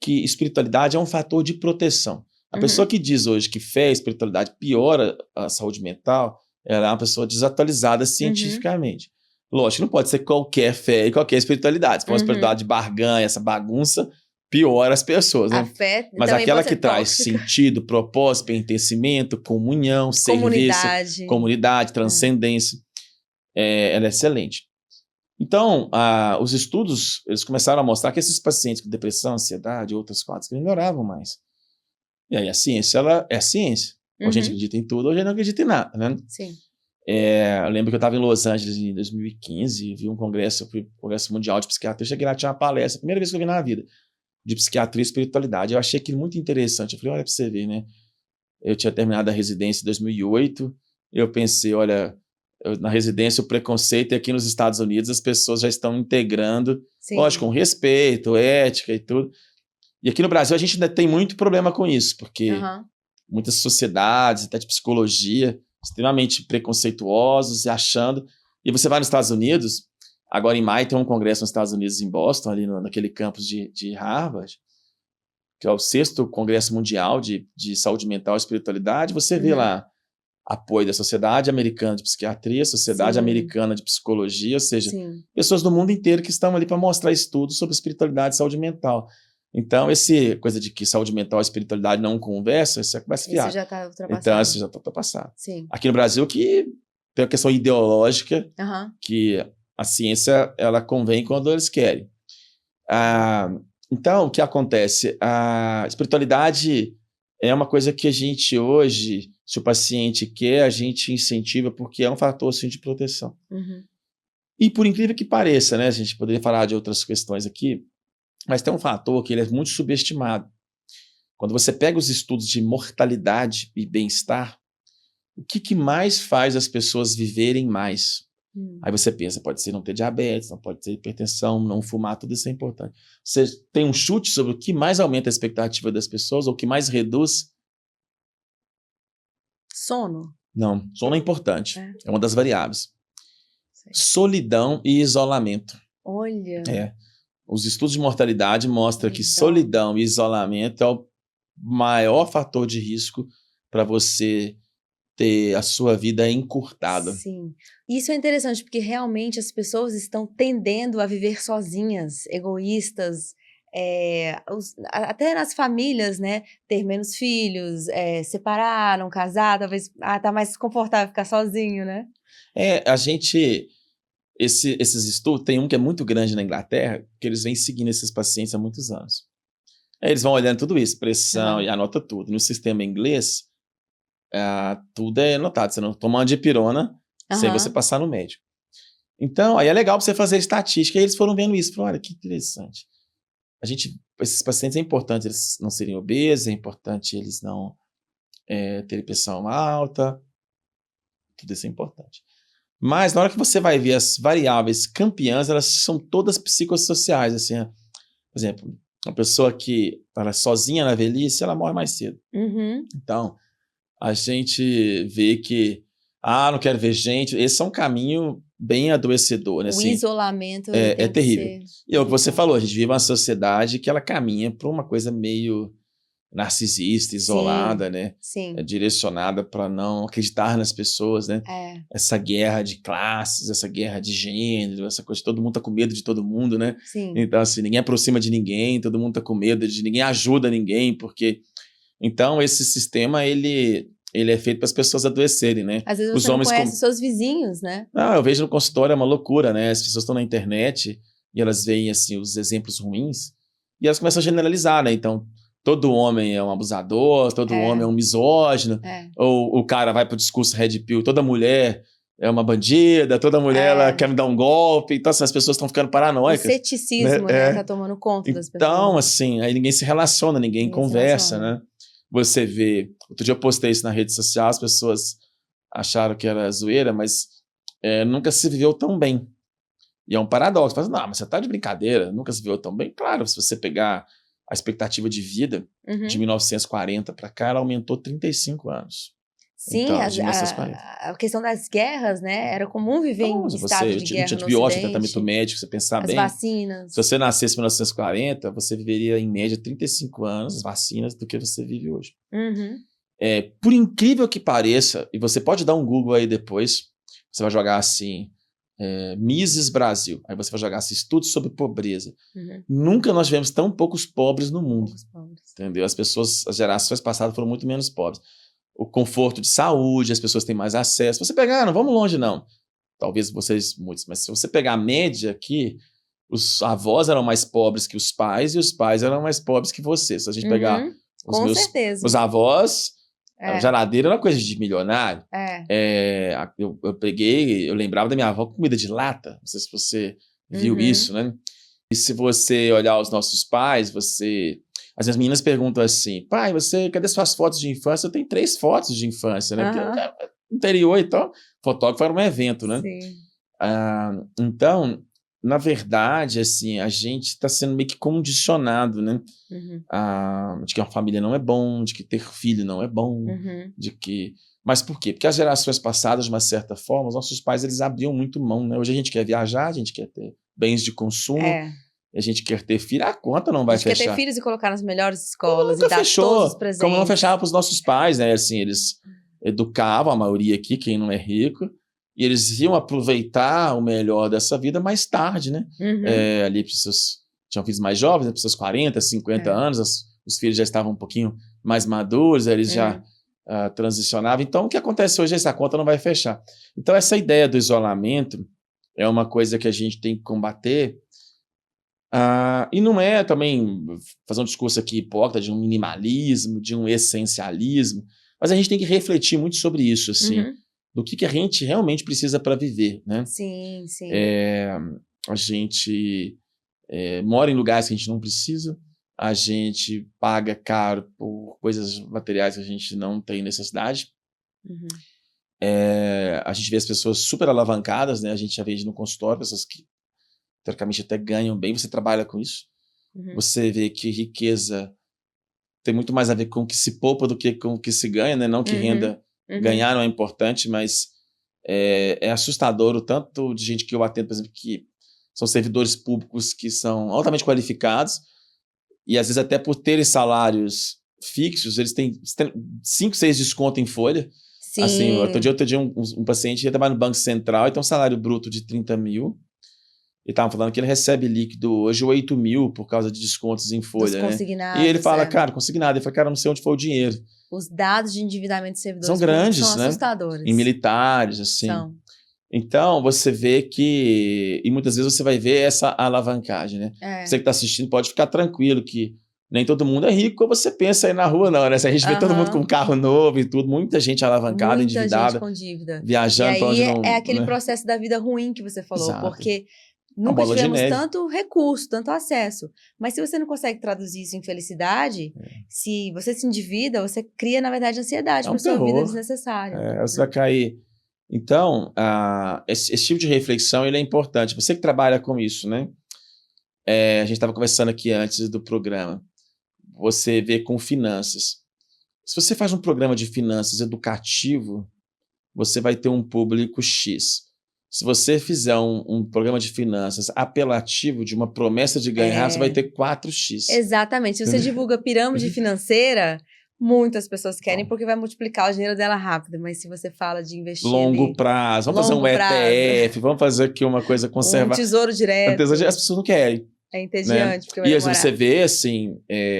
que espiritualidade é um fator de proteção. A pessoa que diz hoje que fé e espiritualidade piora a saúde mental, ela é uma pessoa desatualizada cientificamente. Lógico, não pode ser qualquer fé e qualquer espiritualidade. Se for uma espiritualidade de barganha, essa bagunça, piora as pessoas, né? A fé mas aquela que traz sentido, propósito, pertencimento, comunhão, serviço, comunidade, transcendência, ela é excelente. Então, os estudos, eles começaram a mostrar que esses pacientes com depressão, ansiedade e outros quadros que melhoravam mais. E aí a ciência, ela é a ciência. Ou a gente acredita em tudo, ou a gente não acredita em nada, né? Sim. Eu lembro que eu estava em Los Angeles em 2015, vi um congresso, fui pro Congresso Mundial de Psiquiatria, cheguei lá, tinha uma palestra, a primeira vez que eu vi na vida, de psiquiatria e espiritualidade. Eu achei aquilo muito interessante. Eu falei, olha pra você ver, né? Eu tinha terminado a residência em 2008, eu pensei, olha, na residência o preconceito, e aqui nos Estados Unidos as pessoas já estão integrando, lógico, com respeito, ética e tudo. E aqui no Brasil a gente ainda tem muito problema com isso, porque muitas sociedades, até de psicologia, extremamente preconceituosos e achando... E você vai nos Estados Unidos, agora em maio tem um congresso nos Estados Unidos, em Boston, ali naquele campus de Harvard, que é o 6º Congresso Mundial de Saúde Mental e Espiritualidade. Você vê lá apoio da Sociedade Americana de Psiquiatria, Sociedade Americana de Psicologia, ou seja, pessoas do mundo inteiro que estão ali para mostrar estudos sobre espiritualidade e saúde mental. Então, essa coisa de que saúde mental e espiritualidade não conversam, isso é conversa fiada. Isso já está ultrapassado. Então, isso já está ultrapassado. Sim. Aqui no Brasil, que tem a questão ideológica, que a ciência, ela convém quando eles querem. Então, o que acontece? A espiritualidade é uma coisa que a gente hoje, se o paciente quer, a gente incentiva porque é um fator assim, de proteção. Uhum. E por incrível que pareça, né, a gente poderia falar de outras questões aqui, mas tem um fator que ele é muito subestimado. Quando você pega os estudos de mortalidade e bem-estar, o que mais faz as pessoas viverem mais? Aí você pensa, pode ser não ter diabetes, não pode ter hipertensão, não fumar, tudo isso é importante. Você tem um chute sobre o que mais aumenta a expectativa das pessoas ou o que mais reduz? Sono? Não, sono é importante. É. É uma das variáveis. Sei. Solidão e isolamento. Olha. Os estudos de mortalidade mostram que Então. solidão e isolamento é o maior fator de risco para você ter a sua vida encurtada. Sim. Isso é interessante, porque realmente as pessoas estão tendendo a viver sozinhas, egoístas, até nas famílias, né? Ter menos filhos, separar, não casar, talvez tá mais confortável ficar sozinho, né? A gente... Esses estudos, tem um que é muito grande na Inglaterra, que eles vêm seguindo esses pacientes há muitos anos. Aí eles vão olhando tudo isso, pressão, e anota tudo. No sistema inglês, tudo é anotado. Você não toma uma dipirona sem você passar no médico. Então, aí é legal para você fazer estatística. E eles foram vendo isso. Falaram, olha, que interessante. Esses pacientes é importante eles não serem obesos, é importante eles não terem pressão alta. Tudo isso é importante. Mas na hora que você vai ver as variáveis campeãs, elas são todas psicossociais. Assim, por exemplo, uma pessoa que ela é sozinha na velhice, ela morre mais cedo. Então, a gente vê que, não quero ver gente, esse é um caminho bem adoecedor. Né? O assim, isolamento é terrível. E é o que você Então. falou, a gente vive uma sociedade que ela caminha para uma coisa meio narcisista, isolada, Sim, né? sim. Direcionada para não acreditar nas pessoas, né? Essa guerra de classes, essa guerra de gênero, essa coisa de todo mundo tá com medo de todo mundo, né? Sim. Então, assim, ninguém aproxima de ninguém, todo mundo tá com medo de ninguém ajuda ninguém, porque... Então, esse sistema, ele é feito para as pessoas adoecerem, né? Às vezes você não conhece seus vizinhos, né? Eu vejo no consultório, é uma loucura, né? As pessoas estão na internet e elas veem, assim, os exemplos ruins e elas começam a generalizar, né? Então, todo homem é um abusador, todo homem é um misógino, ou o cara vai pro discurso red pill, toda mulher é uma bandida, toda mulher ela quer me dar um golpe, então assim, as pessoas estão ficando paranoicas. O ceticismo, né, tá tomando conta das pessoas. Então, assim, aí ninguém se relaciona, ninguém conversa, né? Você vê, outro dia eu postei isso na rede social, as pessoas acharam que era zoeira, mas nunca se viveu tão bem. E é um paradoxo, fala, não, mas você tá de brincadeira, nunca se viveu tão bem. Claro, se você pegar a expectativa de vida de 1940 para cá, ela aumentou 35 anos. Sim, então, a questão das guerras, né? Era comum viver em estado de guerra no antibiótico, tratamento médico, você pensar bem. As vacinas. Se você nascesse em 1940, você viveria em média 35 anos, as vacinas, do que você vive hoje. Por incrível que pareça, e você pode dar um Google aí depois, você vai jogar assim... Mises Brasil, aí você vai jogar assim, estudos sobre pobreza. Nunca nós tivemos tão poucos pobres no mundo, entendeu? As gerações passadas foram muito menos pobres. O conforto de saúde, as pessoas têm mais acesso. Você pegar, não vamos longe não, talvez vocês muitos, mas se você pegar a média aqui, os avós eram mais pobres que os pais e os pais eram mais pobres que você. Se a gente pegar meus avós, a geladeira era uma coisa de milionário. Eu lembrava da minha avó com comida de lata. Não sei se você viu isso, né? E se você olhar os nossos pais, as minhas meninas perguntam assim, pai, cadê suas fotos de infância? Eu tenho 3 fotos de infância, né? Porque interior, então, fotógrafo era um evento, né? Então, na verdade, assim, a gente está sendo meio que condicionado, né? De que uma família não é bom, de que ter filho não é bom, Mas por quê? Porque as gerações passadas, de uma certa forma, os nossos pais, eles abriam muito mão, né? Hoje a gente quer viajar, a gente quer ter bens de consumo, a gente quer ter filho, a conta não vai fechar. A gente quer ter filhos e colocar nas melhores escolas nunca e dar fechou, todos os presentes. Como não fechava para os nossos pais, né? Assim, eles educavam, a maioria aqui, quem não é rico, e eles iam aproveitar o melhor dessa vida mais tarde, né? Ali para os seus... Tinham filhos mais jovens, né? Para os seus 40, 50 anos, os filhos já estavam um pouquinho mais maduros, aí eles já transicionavam. Então, o que acontece hoje é que essa conta não vai fechar. Então, essa ideia do isolamento é uma coisa que a gente tem que combater E não é também fazer um discurso aqui hipócrita de um minimalismo, de um essencialismo, mas a gente tem que refletir muito sobre isso, assim, do que a gente realmente precisa para viver, né? Sim, sim. A gente mora em lugares que a gente não precisa, a gente paga caro por coisas materiais que a gente não tem necessidade. A gente vê as pessoas super alavancadas, né? A gente já vê no consultório pessoas que teoricamente até ganham bem, você trabalha com isso. Você vê que riqueza tem muito mais a ver com o que se poupa do que com o que se ganha, né? Não que renda ganhar não é importante, mas é assustador o tanto de gente que eu atendo, por exemplo, que são servidores públicos que são altamente qualificados e às vezes até por terem salários fixos, eles têm 5, 6 descontos em folha. Sim. Assim, outro dia um paciente ia trabalhar no Banco Central e tem um salário bruto de 30 mil. E estavam falando que ele recebe líquido hoje 8 mil por causa de descontos em folha, né? E ele fala, cara, consignado. Ele fala, cara, não sei onde foi o dinheiro. Os dados de endividamento de servidores são grandes, são assustadores. Em militares, assim. São. Então, você vê que... E muitas vezes você vai ver essa alavancagem, né? Você que está assistindo pode ficar tranquilo que nem todo mundo é rico como você pensa aí na rua, não, né? Se a gente vê todo mundo com carro novo e tudo, muita gente alavancada, endividada. Muita gente com dívida. Viajando para onde não... É aquele processo da vida ruim que você falou, Exato. porque nunca tivemos tanto recurso, tanto acesso. Mas se você não consegue traduzir isso em felicidade, se você se endivida, você cria, na verdade, ansiedade para sua vida desnecessária. Você vai cair. Então, esse tipo de reflexão ele é importante. Você que trabalha com isso, né? A gente estava conversando aqui antes do programa. Você vê com finanças. Se você faz um programa de finanças educativo, você vai ter um público X. Se você fizer um programa de finanças apelativo de uma promessa de ganhar, você vai ter 4x. Exatamente. Se você divulga pirâmide financeira, muitas pessoas querem porque vai multiplicar o dinheiro dela rápido. Mas se você fala de investir longo prazo, vamos fazer um ETF, vamos fazer aqui uma coisa conservadora. Um tesouro direto. As pessoas não querem. É entediante, porque vai demorar. E você vê, assim,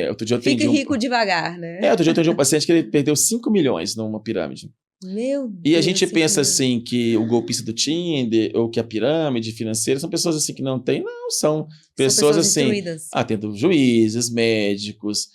outro dia eu atendi Fique rico devagar, né? Outro dia eu atendi um paciente que ele perdeu 5 milhões numa pirâmide. Meu Deus. E a gente pensa assim que o golpista do Tinder ou que a pirâmide financeira são pessoas assim que não têm, não, são pessoas assim, instruídas. Atendo juízes, médicos,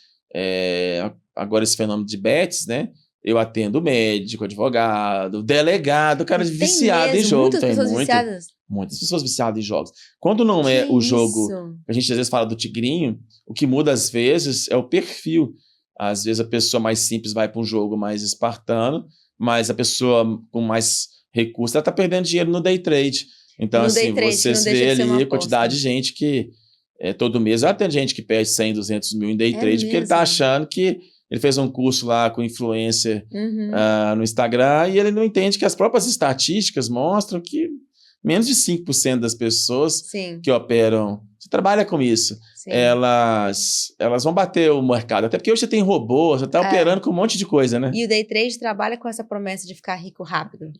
agora esse fenômeno de bets, né? Eu atendo médico, advogado, delegado, cara viciado em jogo. Muitas pessoas viciadas. Muitas pessoas viciadas em jogos. Quando não é o jogo, a gente às vezes fala do tigrinho, o que muda às vezes é o perfil. Às vezes a pessoa mais simples vai para um jogo mais espartano, mas a pessoa com mais recursos, ela está perdendo dinheiro no day trade. Então, assim, vocês vê ali a quantidade de gente que todo mês, tem gente que perde 100, 200 mil em day trade, porque ele está achando que ele fez um curso lá com influencer no Instagram e ele não entende que as próprias estatísticas mostram que menos de 5% das pessoas que operam, você trabalha com isso, elas vão bater o mercado. Até porque hoje você tem robô, você está operando com um monte de coisa, né? E o day trade trabalha com essa promessa de ficar rico rápido.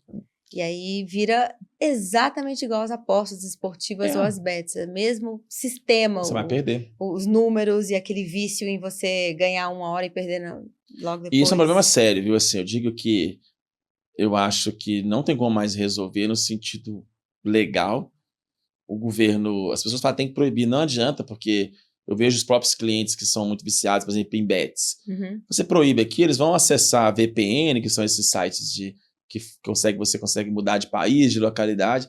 E aí vira exatamente igual às apostas esportivas ou às bets. É o mesmo sistema. Você vai perder. Os números e aquele vício em você ganhar uma hora e perder logo depois. E isso é um problema sério, viu? Assim, eu digo que eu acho que não tem como mais resolver no sentido legal. O governo, as pessoas falam que tem que proibir, não adianta, porque eu vejo os próprios clientes que são muito viciados, por exemplo, em bets. Você proíbe aqui, eles vão acessar a VPN, que são esses sites que você consegue mudar de país, de localidade,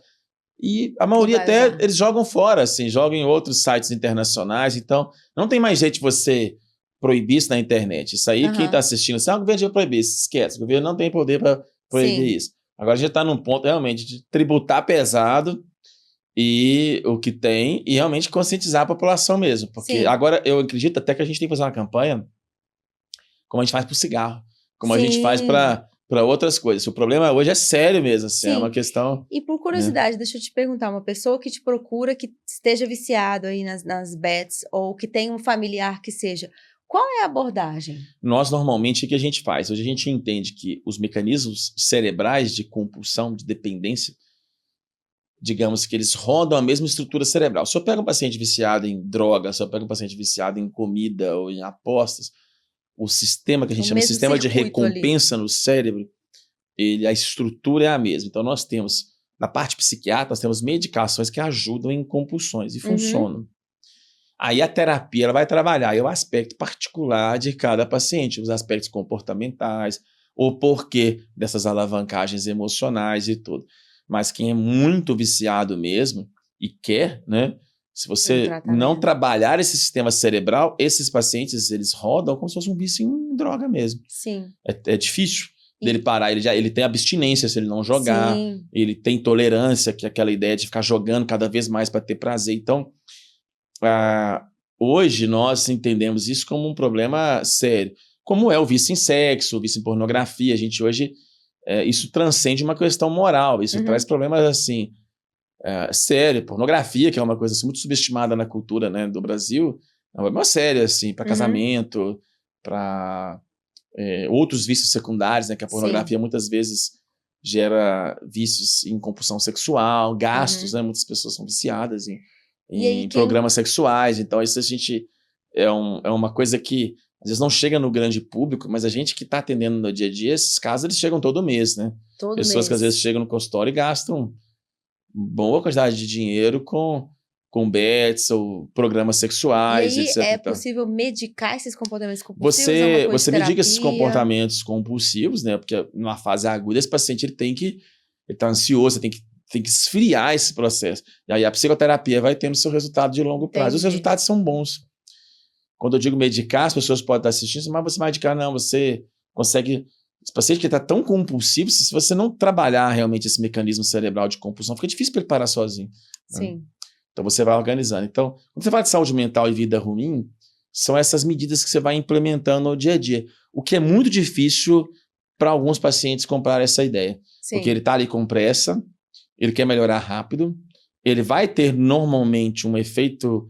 e a maioria até eles jogam fora, assim, jogam em outros sites internacionais, então não tem mais jeito de você proibir isso na internet. Isso aí, quem está assistindo, o governo vai proibir isso, esquece, o governo não tem poder para proibir isso. Agora a gente está num ponto realmente de tributar pesado e o que tem, e realmente conscientizar a população mesmo. Porque agora eu acredito até que a gente tem que fazer uma campanha como a gente faz para o cigarro, como a gente faz para outras coisas. O problema hoje é sério mesmo, assim, é uma questão... E por curiosidade, deixa eu te perguntar, uma pessoa que te procura, que esteja viciado aí nas bets, ou que tem um familiar que seja... Qual é a abordagem? Nós, normalmente, o que a gente faz? Hoje a gente entende que os mecanismos cerebrais de compulsão, de dependência, digamos que eles rodam a mesma estrutura cerebral. Se eu pego um paciente viciado em drogas, se eu pego um paciente viciado em comida ou em apostas, o sistema que a gente chama de sistema de recompensa no cérebro, a estrutura é a mesma. Então nós temos, na parte psiquiátrica, nós temos medicações que ajudam em compulsões e funcionam. Aí a terapia ela vai trabalhar aí o aspecto particular de cada paciente, os aspectos comportamentais, o porquê dessas alavancagens emocionais e tudo. Mas quem é muito viciado mesmo e quer, né? Se você não trabalhar esse sistema cerebral, esses pacientes, eles rodam como se fosse um vício em droga mesmo. Sim. É difícil dele parar, ele tem abstinência se ele não jogar, sim, ele tem tolerância, que é aquela ideia de ficar jogando cada vez mais para ter prazer. Então, hoje nós entendemos isso como um problema sério. Como é o vício em sexo, o vício em pornografia, a gente hoje, isso transcende uma questão moral, isso traz problemas assim, sério. Pornografia, que é uma coisa assim, muito subestimada na cultura, né, do Brasil, é uma séria assim, para casamento, para outros vícios secundários, né, que a pornografia muitas vezes gera vícios em compulsão sexual, gastos, né, muitas pessoas são viciadas em programas sexuais, então isso a gente é uma coisa que às vezes não chega no grande público, mas a gente que está atendendo no dia a dia, esses casos eles chegam todo mês, né? Pessoas que às vezes chegam no consultório e gastam boa quantidade de dinheiro com bets ou programas sexuais, e aí, etc. é possível medicar esses comportamentos compulsivos? Você medica esses comportamentos compulsivos, né? Porque numa fase aguda, esse paciente ele tá ansioso, tem que esfriar esse processo. E aí a psicoterapia vai tendo seu resultado de longo prazo. Entendi. Os resultados são bons. Quando eu digo medicar, as pessoas podem estar assistindo, mas você vai medicar, não, você consegue... Esse paciente que está tão compulsivo, se você não trabalhar realmente esse mecanismo cerebral de compulsão, fica difícil para ele parar sozinho. Sim. Né? Então você vai organizando. Então, quando você fala de saúde mental e vida ruim, são essas medidas que você vai implementando no dia a dia. O que é muito difícil para alguns pacientes comprar essa ideia. Sim. Porque ele está ali com pressa, ele quer melhorar rápido, ele vai ter normalmente um efeito,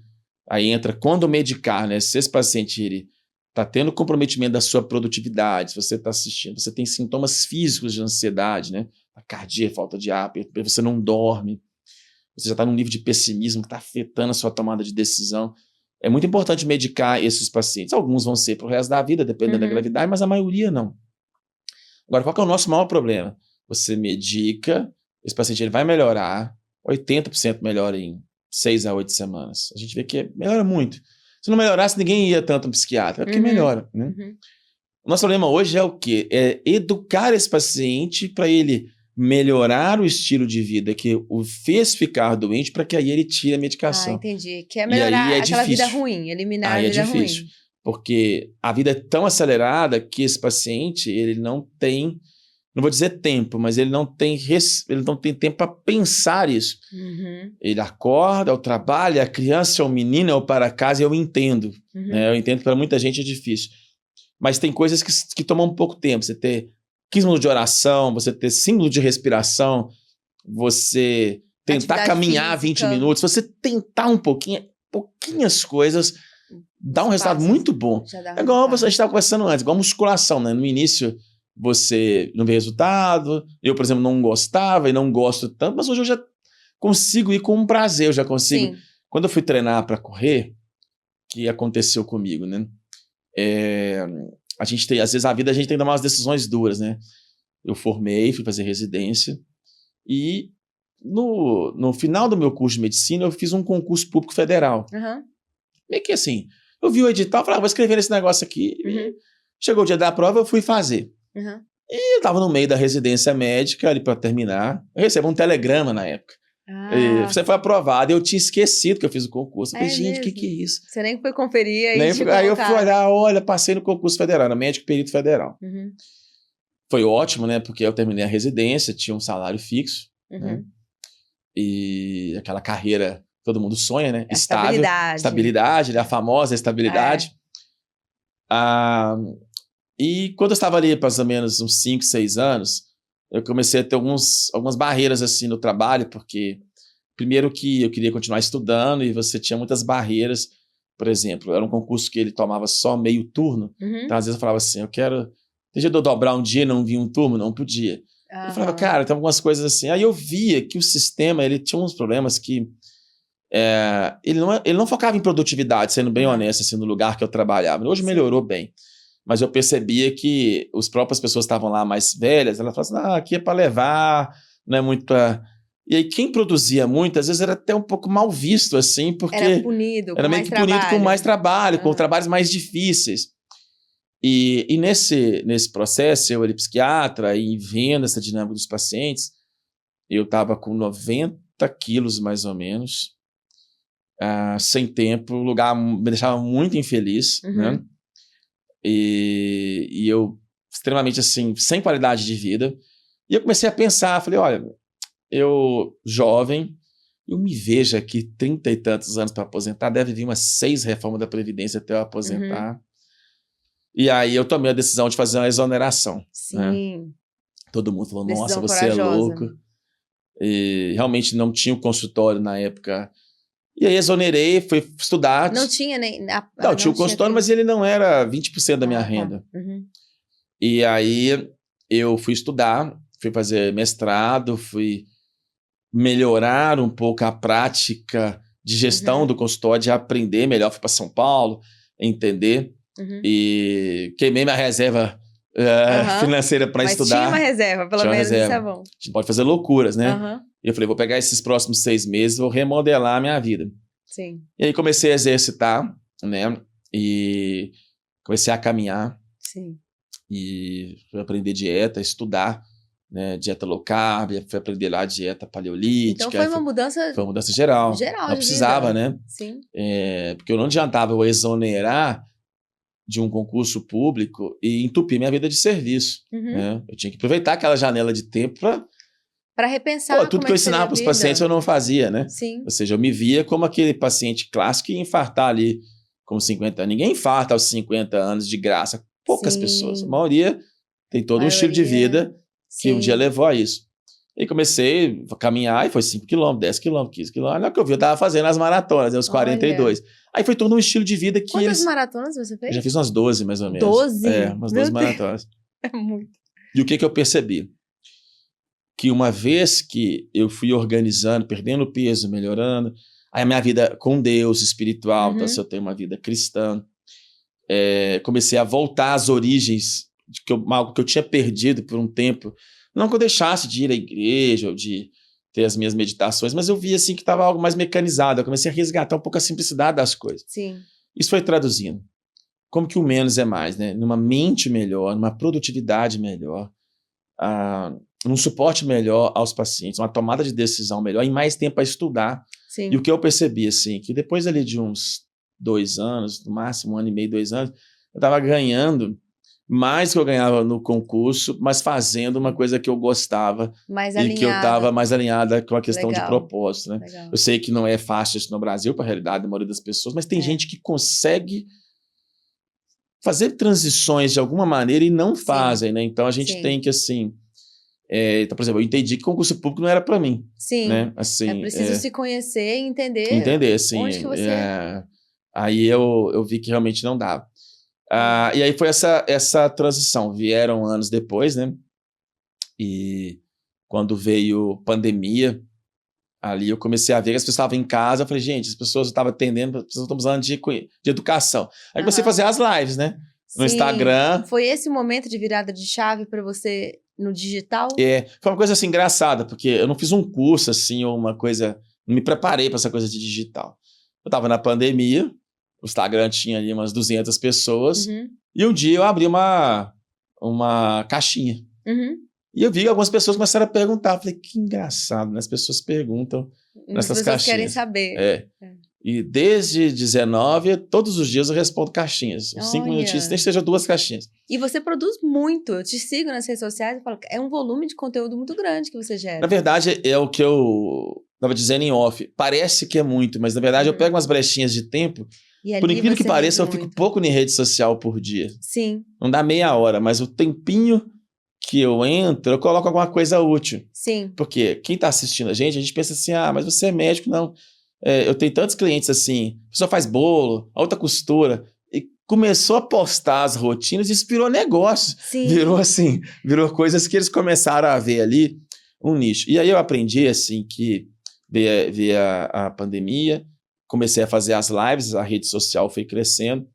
aí entra quando medicar, né? Se esse paciente ele está tendo comprometimento da sua produtividade, se você está assistindo, você tem sintomas físicos de ansiedade, né? Taquicardia, falta de ar, você não dorme, você já está num nível de pessimismo que está afetando a sua tomada de decisão. É muito importante medicar esses pacientes. Alguns vão ser para o resto da vida, dependendo da gravidade, mas a maioria não. Agora, qual que é o nosso maior problema? Você medica, esse paciente ele vai melhorar, 80% melhora em 6 a 8 semanas. A gente vê que melhora muito. Se não melhorasse, ninguém ia tanto no psiquiatra, é porque melhora. Né? O nosso problema hoje é o quê? É educar esse paciente para ele melhorar o estilo de vida que o fez ficar doente, para que aí ele tire a medicação. Entendi. Que é melhorar aquela vida ruim, eliminar a vida ruim. Porque a vida é tão acelerada que esse paciente, ele não tem, não vou dizer tempo, mas ele não tem tempo para pensar isso. Ele acorda, é o trabalho, é a criança, é o menino, é o para casa, e eu entendo. Né? Eu entendo que para muita gente é difícil. Mas tem coisas que tomam um pouco tempo. Você ter 15 minutos de oração, você ter 5 minutos de respiração, você tentar atividade caminhar física. 20 minutos, você tentar pouquinhas coisas, dá um resultado muito bom. É igual a gente estava conversando antes, igual musculação, né? No início você não vê resultado, eu, por exemplo, não gostava e não gosto tanto, mas hoje eu já consigo ir com um prazer, eu já consigo. Sim. Quando eu fui treinar para correr, que aconteceu comigo, né? A gente tem, às vezes a vida a gente tem que tomar umas decisões duras, né? Eu formei, fui fazer residência e no final do meu curso de medicina eu fiz um concurso público federal. Meio que assim, eu vi o edital, falei, vou escrever esse negócio aqui. Chegou o dia da prova, eu fui fazer. E eu tava no meio da residência médica ali para terminar. Eu recebi um telegrama na época. Você foi aprovado, eu tinha esquecido que eu fiz o concurso. Eu falei, gente, o que é isso? Você nem foi conferir aí. Aí eu fui olhar, olha, passei no concurso federal, era médico perito federal. Foi ótimo, né? Porque eu terminei a residência, tinha um salário fixo. Né? E aquela carreira, todo mundo sonha, né? Estável. Estabilidade, né? A famosa estabilidade. E quando eu estava ali, mais ou menos uns 5, 6 anos, eu comecei a ter algumas barreiras assim no trabalho, porque primeiro que eu queria continuar estudando e você tinha muitas barreiras. Por exemplo, era um concurso que ele tomava só meio turno, então às vezes eu falava assim, tem jeito de eu dobrar um dia e não vir um turno? Não podia. Eu falava, cara, tem algumas coisas assim. Aí eu via que o sistema, ele tinha uns problemas que ele não focava em produtividade, sendo bem honesto, assim, no lugar que eu trabalhava. Hoje melhorou bem. Mas eu percebia que as próprias pessoas estavam lá mais velhas, elas falavam assim, aqui é para levar, não é muito para E aí quem produzia muito, às vezes era até um pouco mal visto, assim, porque... Era punido, era meio que punido com mais trabalho, com trabalhos mais difíceis. E nesse processo, eu era psiquiatra e vendo essa dinâmica dos pacientes, eu estava com 90 quilos, mais ou menos, sem tempo, o lugar me deixava muito infeliz, né? E eu, extremamente assim, sem qualidade de vida. E eu comecei a pensar, falei, olha, eu, jovem, eu me vejo aqui 30 e tantos anos para aposentar, deve vir umas 6 reformas da Previdência até eu aposentar. E aí eu tomei a decisão de fazer uma exoneração. Sim. Né? Todo mundo falou, Decisão nossa, você corajosa. é louco. E realmente não tinha um consultório na época. E aí exonerei, fui estudar. Não tinha nem... Não, tinha um consultório, mas ele não era 20% da minha renda. E aí eu fui estudar, fui fazer mestrado, fui melhorar um pouco a prática de gestão do consultório, de aprender melhor. Fui para São Paulo, entender. E queimei minha reserva financeira para estudar. Tinha uma reserva, pelo menos isso é bom. A gente pode fazer loucuras, né? E eu falei, vou pegar esses próximos 6 meses, vou remodelar a minha vida. Sim. E aí comecei a exercitar, né? E comecei a caminhar. Sim. E fui aprender dieta, estudar, né? Dieta low carb, fui aprender lá dieta paleolítica. Então foi uma mudança... Foi uma mudança geral. Geral, não precisava, vida. né? Sim. Porque eu não adiantava eu exonerar de um concurso público e entupir minha vida de serviço. Né? Eu tinha que aproveitar aquela janela de tempo para repensar. Tudo que eu ensinava para os pacientes eu não fazia, né? Sim. Ou seja, eu me via como aquele paciente clássico que ia infartar ali com 50 anos. Ninguém infarta aos 50 anos de graça. Poucas pessoas. A maioria tem todo um estilo de vida que um dia levou a isso. E comecei a caminhar e foi 5 km, 10 km, 15 km. Na hora que eu vi, eu estava fazendo as maratonas, aos 42. Aí foi todo um estilo de vida que Quantas maratonas você fez? Eu já fiz umas 12, mais ou menos. 12? Umas 12 maratonas. É muito. E o que eu percebi? Que uma vez que eu fui organizando, perdendo peso, melhorando, aí a minha vida com Deus, espiritual, então se eu tenho uma vida cristã, comecei a voltar às origens, algo que eu tinha perdido por um tempo. Não que eu deixasse de ir à igreja ou de ter as minhas meditações, mas eu vi assim que estava algo mais mecanizado. Eu comecei a resgatar um pouco a simplicidade das coisas. Sim. Isso foi traduzindo. Como que o menos é mais, né? Numa mente melhor, numa produtividade melhor, num suporte melhor aos pacientes, uma tomada de decisão melhor e mais tempo a estudar. Sim. E o que eu percebi, assim, que depois ali de uns 2 anos, no máximo 1 ano e meio, 2 anos, eu estava ganhando mais que eu ganhava no concurso, mas fazendo uma coisa que eu gostava e que eu estava mais alinhada com a questão de propósito, né? Legal. Eu sei que não é fácil isso no Brasil, para a realidade da maioria das pessoas, mas tem gente que consegue fazer transições de alguma maneira e não fazem, né? Então a gente tem que, assim... então, por exemplo, eu entendi que concurso público não era para mim. Sim. Né? Assim, é preciso se conhecer e entender. Entender, assim. Onde que você... Aí eu vi que realmente não dava. E aí foi essa transição. Vieram anos depois, né? E quando veio pandemia, ali eu comecei a ver que as pessoas estavam em casa. Eu falei, gente, as pessoas estavam atendendo, as pessoas estão precisando de educação. Aí comecei a fazer as lives, né? No Instagram. Foi esse momento de virada de chave para você no digital? Foi uma coisa assim engraçada, porque eu não fiz um curso assim, ou uma coisa... Não me preparei para essa coisa de digital. Eu estava na pandemia, o Instagram tinha ali umas 200 pessoas, e um dia eu abri uma caixinha. E eu vi que algumas pessoas começaram a perguntar. Eu falei, que engraçado, né? As pessoas perguntam nessas caixinhas. As pessoas querem saber. E desde 19, todos os dias eu respondo caixinhas. 5 minutinhos, nem que seja 2 caixinhas. E você produz muito. Eu te sigo nas redes sociais e falo que é um volume de conteúdo muito grande que você gera. Na verdade, é o que eu estava dizendo em off. Parece que é muito, mas na verdade eu pego umas brechinhas de tempo. Por incrível que pareça, eu fico pouco em rede social por dia. Sim. Não dá meia hora, mas o tempinho que eu entro, eu coloco alguma coisa útil. Sim. Porque quem está assistindo a gente pensa assim, mas você é médico, não. Eu tenho tantos clientes assim, a pessoa faz bolo, a outra costura, e começou a postar as rotinas e isso virou negócio. Sim. Virou coisas que eles começaram a ver ali, um nicho. E aí eu aprendi, assim, que veio a pandemia, comecei a fazer as lives, a rede social foi crescendo,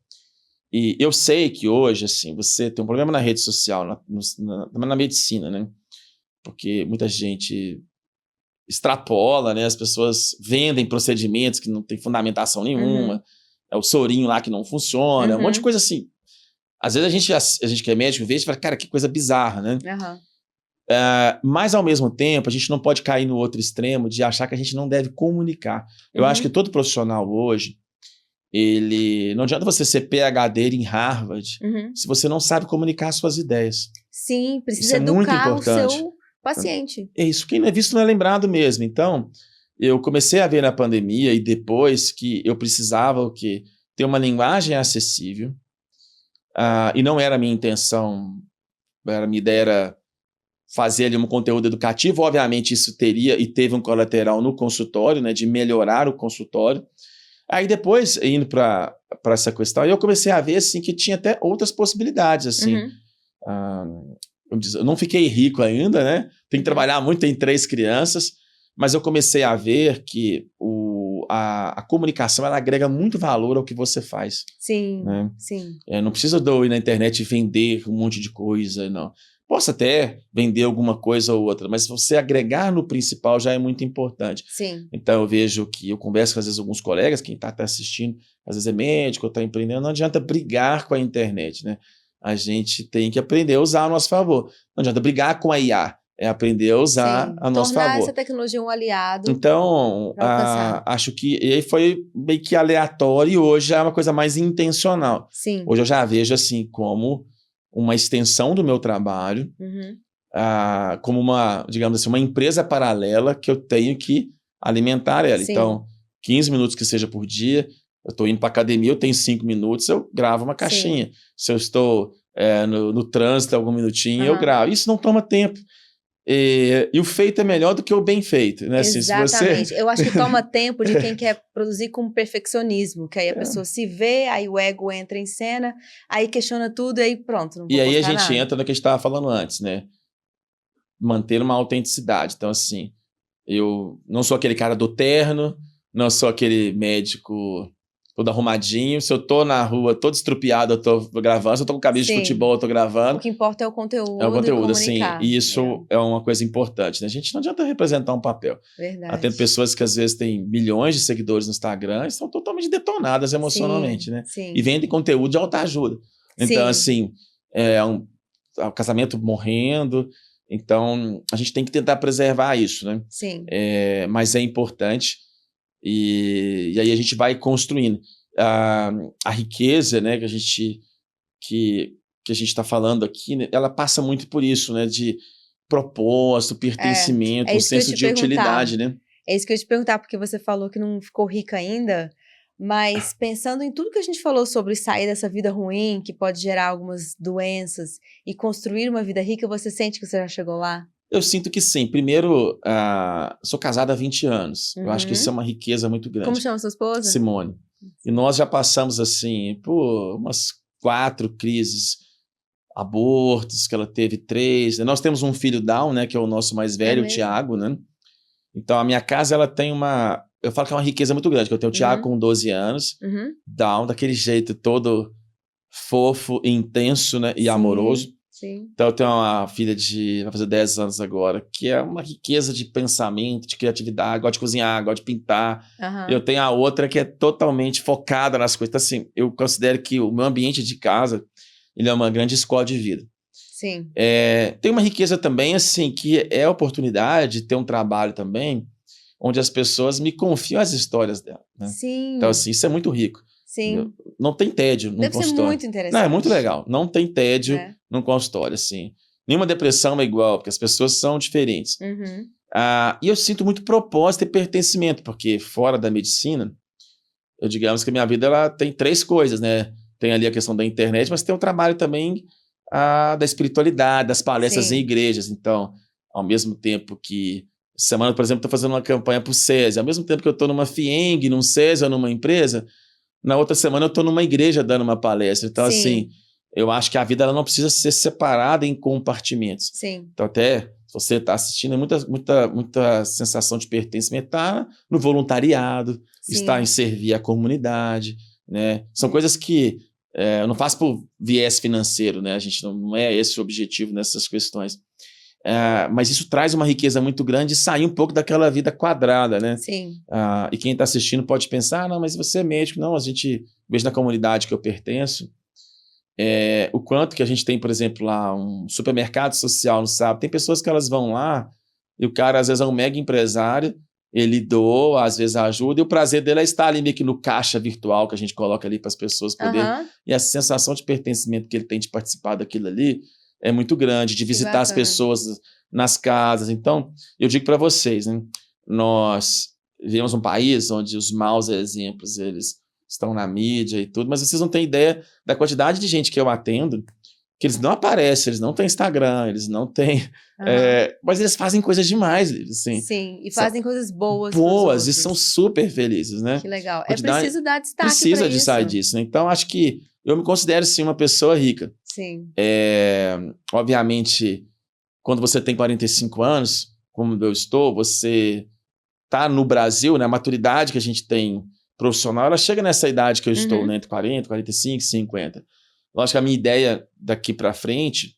e eu sei que hoje, assim, você tem um problema na rede social, na medicina, né? Porque muita gente extrapola, né? As pessoas vendem procedimentos que não tem fundamentação nenhuma. É o sorinho lá que não funciona, um monte de coisa assim. Às vezes a gente que é médico vê e fala, cara, que coisa bizarra, né? Mas, ao mesmo tempo, a gente não pode cair no outro extremo de achar que a gente não deve comunicar. Eu acho que todo profissional hoje, não adianta você ser PhD em Harvard se você não sabe comunicar as suas ideias. Sim, Isso precisa é muito educar o importante. seu paciente. É isso, quem não é visto não é lembrado mesmo. Então, eu comecei a ver na pandemia e depois que eu precisava o quê? Ter uma linguagem acessível, e não era a minha intenção, a minha ideia era fazer ali um conteúdo educativo. Obviamente isso teria e teve um colateral no consultório, né, de melhorar o consultório. Aí depois, indo para essa questão, eu comecei a ver assim, que tinha até outras possibilidades. Assim. Eu não fiquei rico ainda, né? Tem que trabalhar muito, tenho 3 crianças, mas eu comecei a ver que a comunicação ela agrega muito valor ao que você faz. Sim, né? sim. Não precisa eu ir na internet e vender um monte de coisa, não. Posso até vender alguma coisa ou outra, mas você agregar no principal já é muito importante. Sim. Então eu vejo que eu converso às vezes com alguns colegas, quem está assistindo, às vezes é médico, está empreendendo, não adianta brigar com a internet, né? A gente tem que aprender a usar a nosso favor. Não adianta brigar com a IA, é aprender a usar a nosso favor. Tornar essa tecnologia um aliado. Então, acho que e aí foi meio que aleatório e hoje já é uma coisa mais intencional. Sim. Hoje eu já vejo assim como uma extensão do meu trabalho, como uma, digamos assim, uma empresa paralela que eu tenho que alimentar ela. Sim. Então, 15 minutos que seja por dia, eu estou indo para academia, eu tenho 5 minutos, eu gravo uma caixinha. Sim. Se eu estou no trânsito algum minutinho, eu gravo. Isso não toma tempo. E o feito é melhor do que o bem feito, né? Exatamente. Assim, se você... Eu acho que toma tempo de quem quer produzir com perfeccionismo, que aí a pessoa se vê, aí o ego entra em cena, aí questiona tudo e aí pronto, não vou E aí a gente nada. entra no que a gente estava falando antes, né? Manter uma autenticidade. Então, assim, eu não sou aquele cara do terno, não sou aquele médico todo arrumadinho. Se eu tô na rua todo estrupiado, eu tô gravando. Se eu tô com camisa de futebol, eu tô gravando. O que importa é o conteúdo. É o conteúdo, e comunicar. assim. E isso é uma coisa importante, né? A gente não adianta representar um papel. Verdade. Tem pessoas que às vezes têm milhões de seguidores no Instagram e são totalmente detonadas emocionalmente, né? Sim. E vendem conteúdo de autoajuda. Então, assim, o casamento morrendo. Então, a gente tem que tentar preservar isso, né? Sim. Mas é importante. E aí a gente vai construindo. A riqueza, né, que a gente está falando aqui, né, ela passa muito por isso, né, de propósito, pertencimento, um senso de utilidade, né? É isso que eu ia te perguntar, porque você falou que não ficou rica ainda, mas pensando em tudo que a gente falou sobre sair dessa vida ruim, que pode gerar algumas doenças, e construir uma vida rica, você sente que você já chegou lá? Eu sinto que sim. Primeiro, sou casado há 20 anos. Eu acho que isso é uma riqueza muito grande. Como chama sua esposa? Simone. E nós já passamos, assim, por umas 4 crises, abortos, que ela teve 3. Nós temos um filho Down, né, que é o nosso mais velho, o Tiago, né? Então, a minha casa, ela tem uma... Eu falo que é uma riqueza muito grande, que eu tenho o Tiago com 12 anos, Down, daquele jeito todo fofo, intenso, né, e amoroso. Sim. Então, eu tenho uma filha vai fazer 10 anos agora, que é uma riqueza de pensamento, de criatividade, gosta de cozinhar, gosta de pintar. Eu tenho a outra que é totalmente focada nas coisas. Então, assim, eu considero que o meu ambiente de casa, ele é uma grande escola de vida. Sim. Tem uma riqueza também, assim, que é a oportunidade de ter um trabalho também, onde as pessoas me confiam as histórias dela, né? Sim. Então, assim, isso é muito rico. Sim. Não tem tédio no consultório. Deve ser muito interessante. Não, é muito legal. Não tem tédio num consultório, assim. Nenhuma depressão é igual, porque as pessoas são diferentes. E eu sinto muito propósito e pertencimento, porque fora da medicina, digamos que a minha vida ela tem 3 coisas, né? Tem ali a questão da internet, mas tem o trabalho também da espiritualidade, das palestras em igrejas. Então, ao mesmo tempo que semana, por exemplo, estou fazendo uma campanha para o SESI, ao mesmo tempo que eu estou numa FIENG, num SESI ou numa empresa, na outra semana eu estou numa igreja dando uma palestra. Então, assim, eu acho que a vida ela não precisa ser separada em compartimentos. Sim. Então, até se você está assistindo, muita sensação de pertencimento está no voluntariado, está em servir a comunidade, né? São coisas que eu não faço por viés financeiro, né? A gente não é esse o objetivo nessas questões. Mas isso traz uma riqueza muito grande e sair um pouco daquela vida quadrada, né? Sim. E quem está assistindo pode pensar, não, mas você é médico. Não, a gente, vejo na comunidade que eu pertenço, o quanto que a gente tem, por exemplo, lá um supermercado social no sábado, tem pessoas que elas vão lá e o cara às vezes é um mega empresário, ele doa, às vezes ajuda, e o prazer dele é estar ali meio que no caixa virtual que a gente coloca ali para as pessoas poderem, e a sensação de pertencimento que ele tem de participar daquilo ali é muito grande, de visitar as pessoas nas casas. Então, eu digo para vocês, né, nós vivemos um país onde os maus exemplos, eles estão na mídia e tudo, mas vocês não têm ideia da quantidade de gente que eu atendo, que eles não aparecem, eles não têm Instagram, eles não têm... mas eles fazem coisas demais, assim. Sim, e fazem coisas boas. Boas, e são super felizes, né? Que legal. É preciso dar destaque Precisa de sair disso, né? Então, acho que eu me considero, sim, uma pessoa rica. Sim. Obviamente, quando você tem 45 anos, como eu estou, você tá no Brasil, né? A maturidade que a gente tem profissional, ela chega nessa idade que eu estou, né? Entre 40, 45, 50. Lógico que a minha ideia daqui para frente,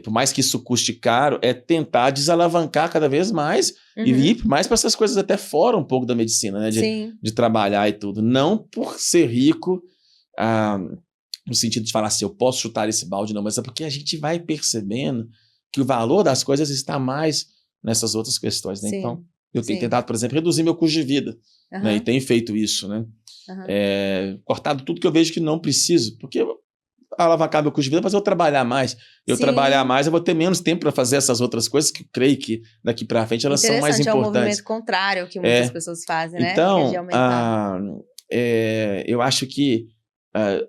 por mais que isso custe caro, é tentar desalavancar cada vez mais e ir mais para essas coisas até fora um pouco da medicina, né? De trabalhar e tudo. Não por ser rico, no sentido de falar assim, eu posso chutar esse balde, não, mas é porque a gente vai percebendo que o valor das coisas está mais nessas outras questões, né? Então, eu tenho tentado, por exemplo, reduzir meu custo de vida, né? E tenho feito isso, né? Cortado tudo que eu vejo que não preciso, porque alavancar meu custo de vida, mas eu trabalhar mais. Eu trabalhar mais, eu vou ter menos tempo para fazer essas outras coisas que eu creio que daqui para frente elas são mais importantes. É um movimento contrário que muitas pessoas fazem, né? Então, que é de aumentar. Eu acho que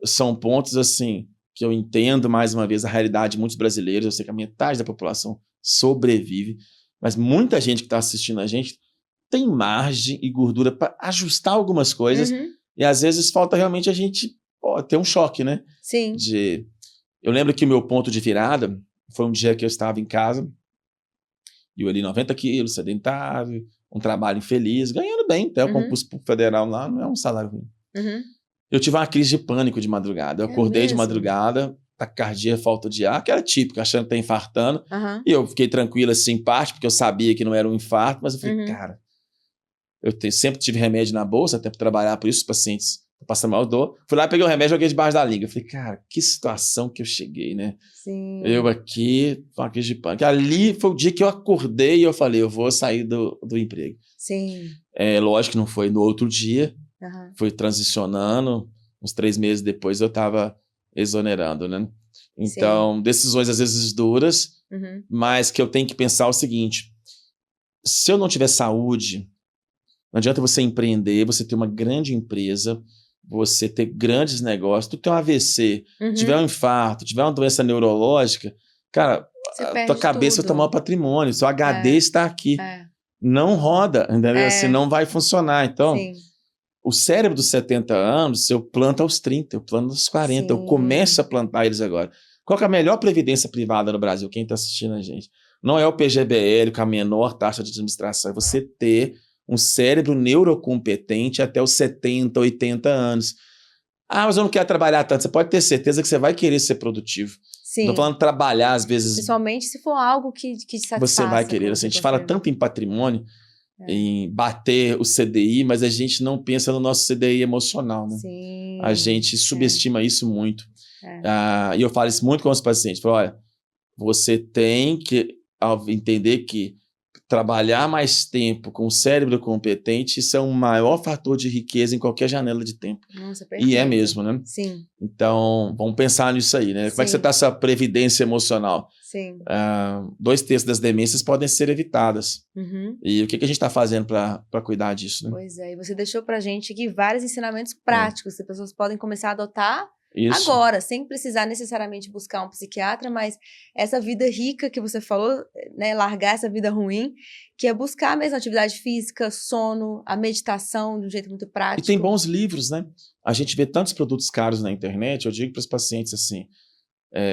são pontos assim que eu entendo, mais uma vez, a realidade de muitos brasileiros. Eu sei que a metade da população sobrevive, mas muita gente que está assistindo a gente tem margem e gordura para ajustar algumas coisas, e às vezes falta realmente a gente ter um choque, né? Sim. Eu lembro que o meu ponto de virada foi um dia que eu estava em casa, e eu ali 90 quilos, sedentário, um trabalho infeliz, ganhando bem, até o concurso federal lá não é um salário ruim. Eu tive uma crise de pânico de madrugada. Eu acordei de madrugada, taquicardia, falta de ar, que era típico, achando que tá infartando. E eu fiquei tranquilo, assim, em parte, porque eu sabia que não era um infarto, mas eu falei, cara, sempre tive remédio na bolsa, até para trabalhar, por isso os pacientes passam mal dor. Fui lá, peguei o remédio e joguei debaixo da língua. Eu falei, cara, que situação que eu cheguei, né? Sim. Eu aqui, com uma crise de pânico. Ali foi o dia que eu acordei e eu falei, eu vou sair do emprego. Sim. Lógico que não foi no outro dia, foi transicionando, uns 3 meses depois eu estava exonerando, né? Então, decisões às vezes duras, mas que eu tenho que pensar o seguinte, se eu não tiver saúde, não adianta você empreender, você ter uma grande empresa, você ter grandes negócios, tu ter um AVC, tiver um infarto, tiver uma doença neurológica, cara, a tua cabeça é o teu maior patrimônio, seu HD está aqui. Não roda, entendeu? Assim, não vai funcionar. Então, o cérebro dos 70 anos, eu planto aos 30, eu planto aos 40, eu começo a plantar eles agora. Qual que é a melhor previdência privada no Brasil? Quem está assistindo a gente? Não é o PGBL com a menor taxa de administração, é você ter um cérebro neurocompetente até os 70, 80 anos. Mas eu não quero trabalhar tanto. Você pode ter certeza que você vai querer ser produtivo. Sim. Não tô falando trabalhar, às vezes... Principalmente se for algo que te satisfaça. Você vai querer. Assim, a gente fala tanto em patrimônio, em bater o CDI, mas a gente não pensa no nosso CDI emocional, né? Sim. A gente subestima isso muito. E eu falo isso muito com os pacientes. Falo, olha, você tem que entender que trabalhar mais tempo com o cérebro competente, isso é um maior fator de riqueza em qualquer janela de tempo. Nossa, perfeito. E é mesmo, né? Sim. Então, vamos pensar nisso aí, né? Como é que você está essa previdência emocional? Sim. 2/3 das demências podem ser evitadas. E o que a gente está fazendo para cuidar disso, né? Pois é, e você deixou pra gente aqui vários ensinamentos práticos que as pessoas podem começar a adotar Isso. agora, sem precisar necessariamente buscar um psiquiatra, mas essa vida rica que você falou, né, largar essa vida ruim, que é buscar mesmo atividade física, sono, a meditação de um jeito muito prático. E tem bons livros, né? A gente vê tantos produtos caros na internet, eu digo para os pacientes assim,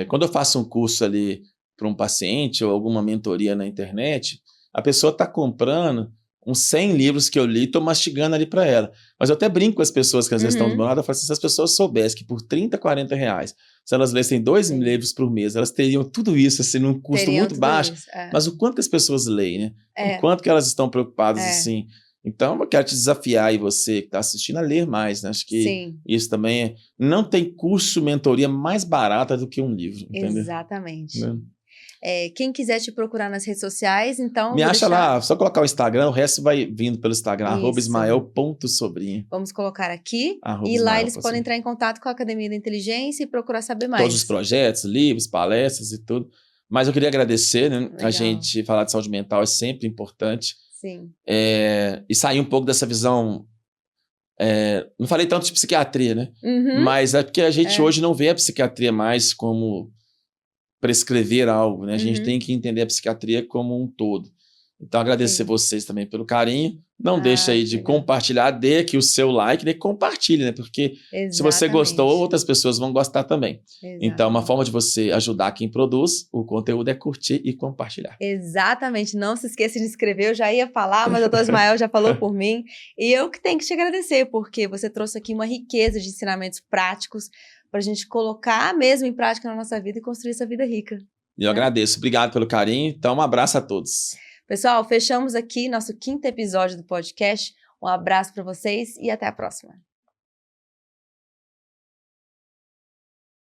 quando eu faço um curso ali para um paciente ou alguma mentoria na internet, a pessoa está comprando uns 100 livros que eu li, tô mastigando ali para ela. Mas eu até brinco com as pessoas que às vezes estão do meu lado, eu falo assim, se as pessoas soubessem que por 30, 40 reais, se elas lessem 2 livros por mês, elas teriam tudo isso, assim, num custo muito baixo. Mas o quanto que as pessoas leem, né? O quanto que elas estão preocupadas, assim. Então, eu quero te desafiar aí, você que está assistindo, a ler mais, né? Acho que isso também não tem curso, mentoria mais barata do que um livro, entendeu? Exatamente. Quem quiser te procurar nas redes sociais, então... Me acha lá, só colocar o Instagram, o resto vai vindo pelo Instagram, @ismael.sobrinho. Vamos colocar aqui. E lá eles podem entrar em contato com a Academia da Inteligência e procurar saber mais. Todos os projetos, livros, palestras e tudo. Mas eu queria agradecer, né? A gente falar de saúde mental é sempre importante. Sim. E sair um pouco dessa visão... não falei tanto de psiquiatria, né? Mas é porque a gente hoje não vê a psiquiatria mais como prescrever algo, né? A gente tem que entender a psiquiatria como um todo. Então, agradecer vocês também pelo carinho. Não deixe aí de compartilhar, dê aqui o seu like, compartilhe, né? Porque se você gostou, outras pessoas vão gostar também. Então, uma forma de você ajudar quem produz o conteúdo é curtir e compartilhar. Exatamente. Não se esqueça de inscrever. Eu já ia falar, mas o Dr. Ismael já falou por mim. E eu que tenho que te agradecer, porque você trouxe aqui uma riqueza de ensinamentos práticos para a gente colocar mesmo em prática na nossa vida e construir essa vida rica. Eu agradeço. Obrigado pelo carinho. Então, um abraço a todos. Pessoal, fechamos aqui nosso 5º episódio do podcast. Um abraço para vocês e até a próxima.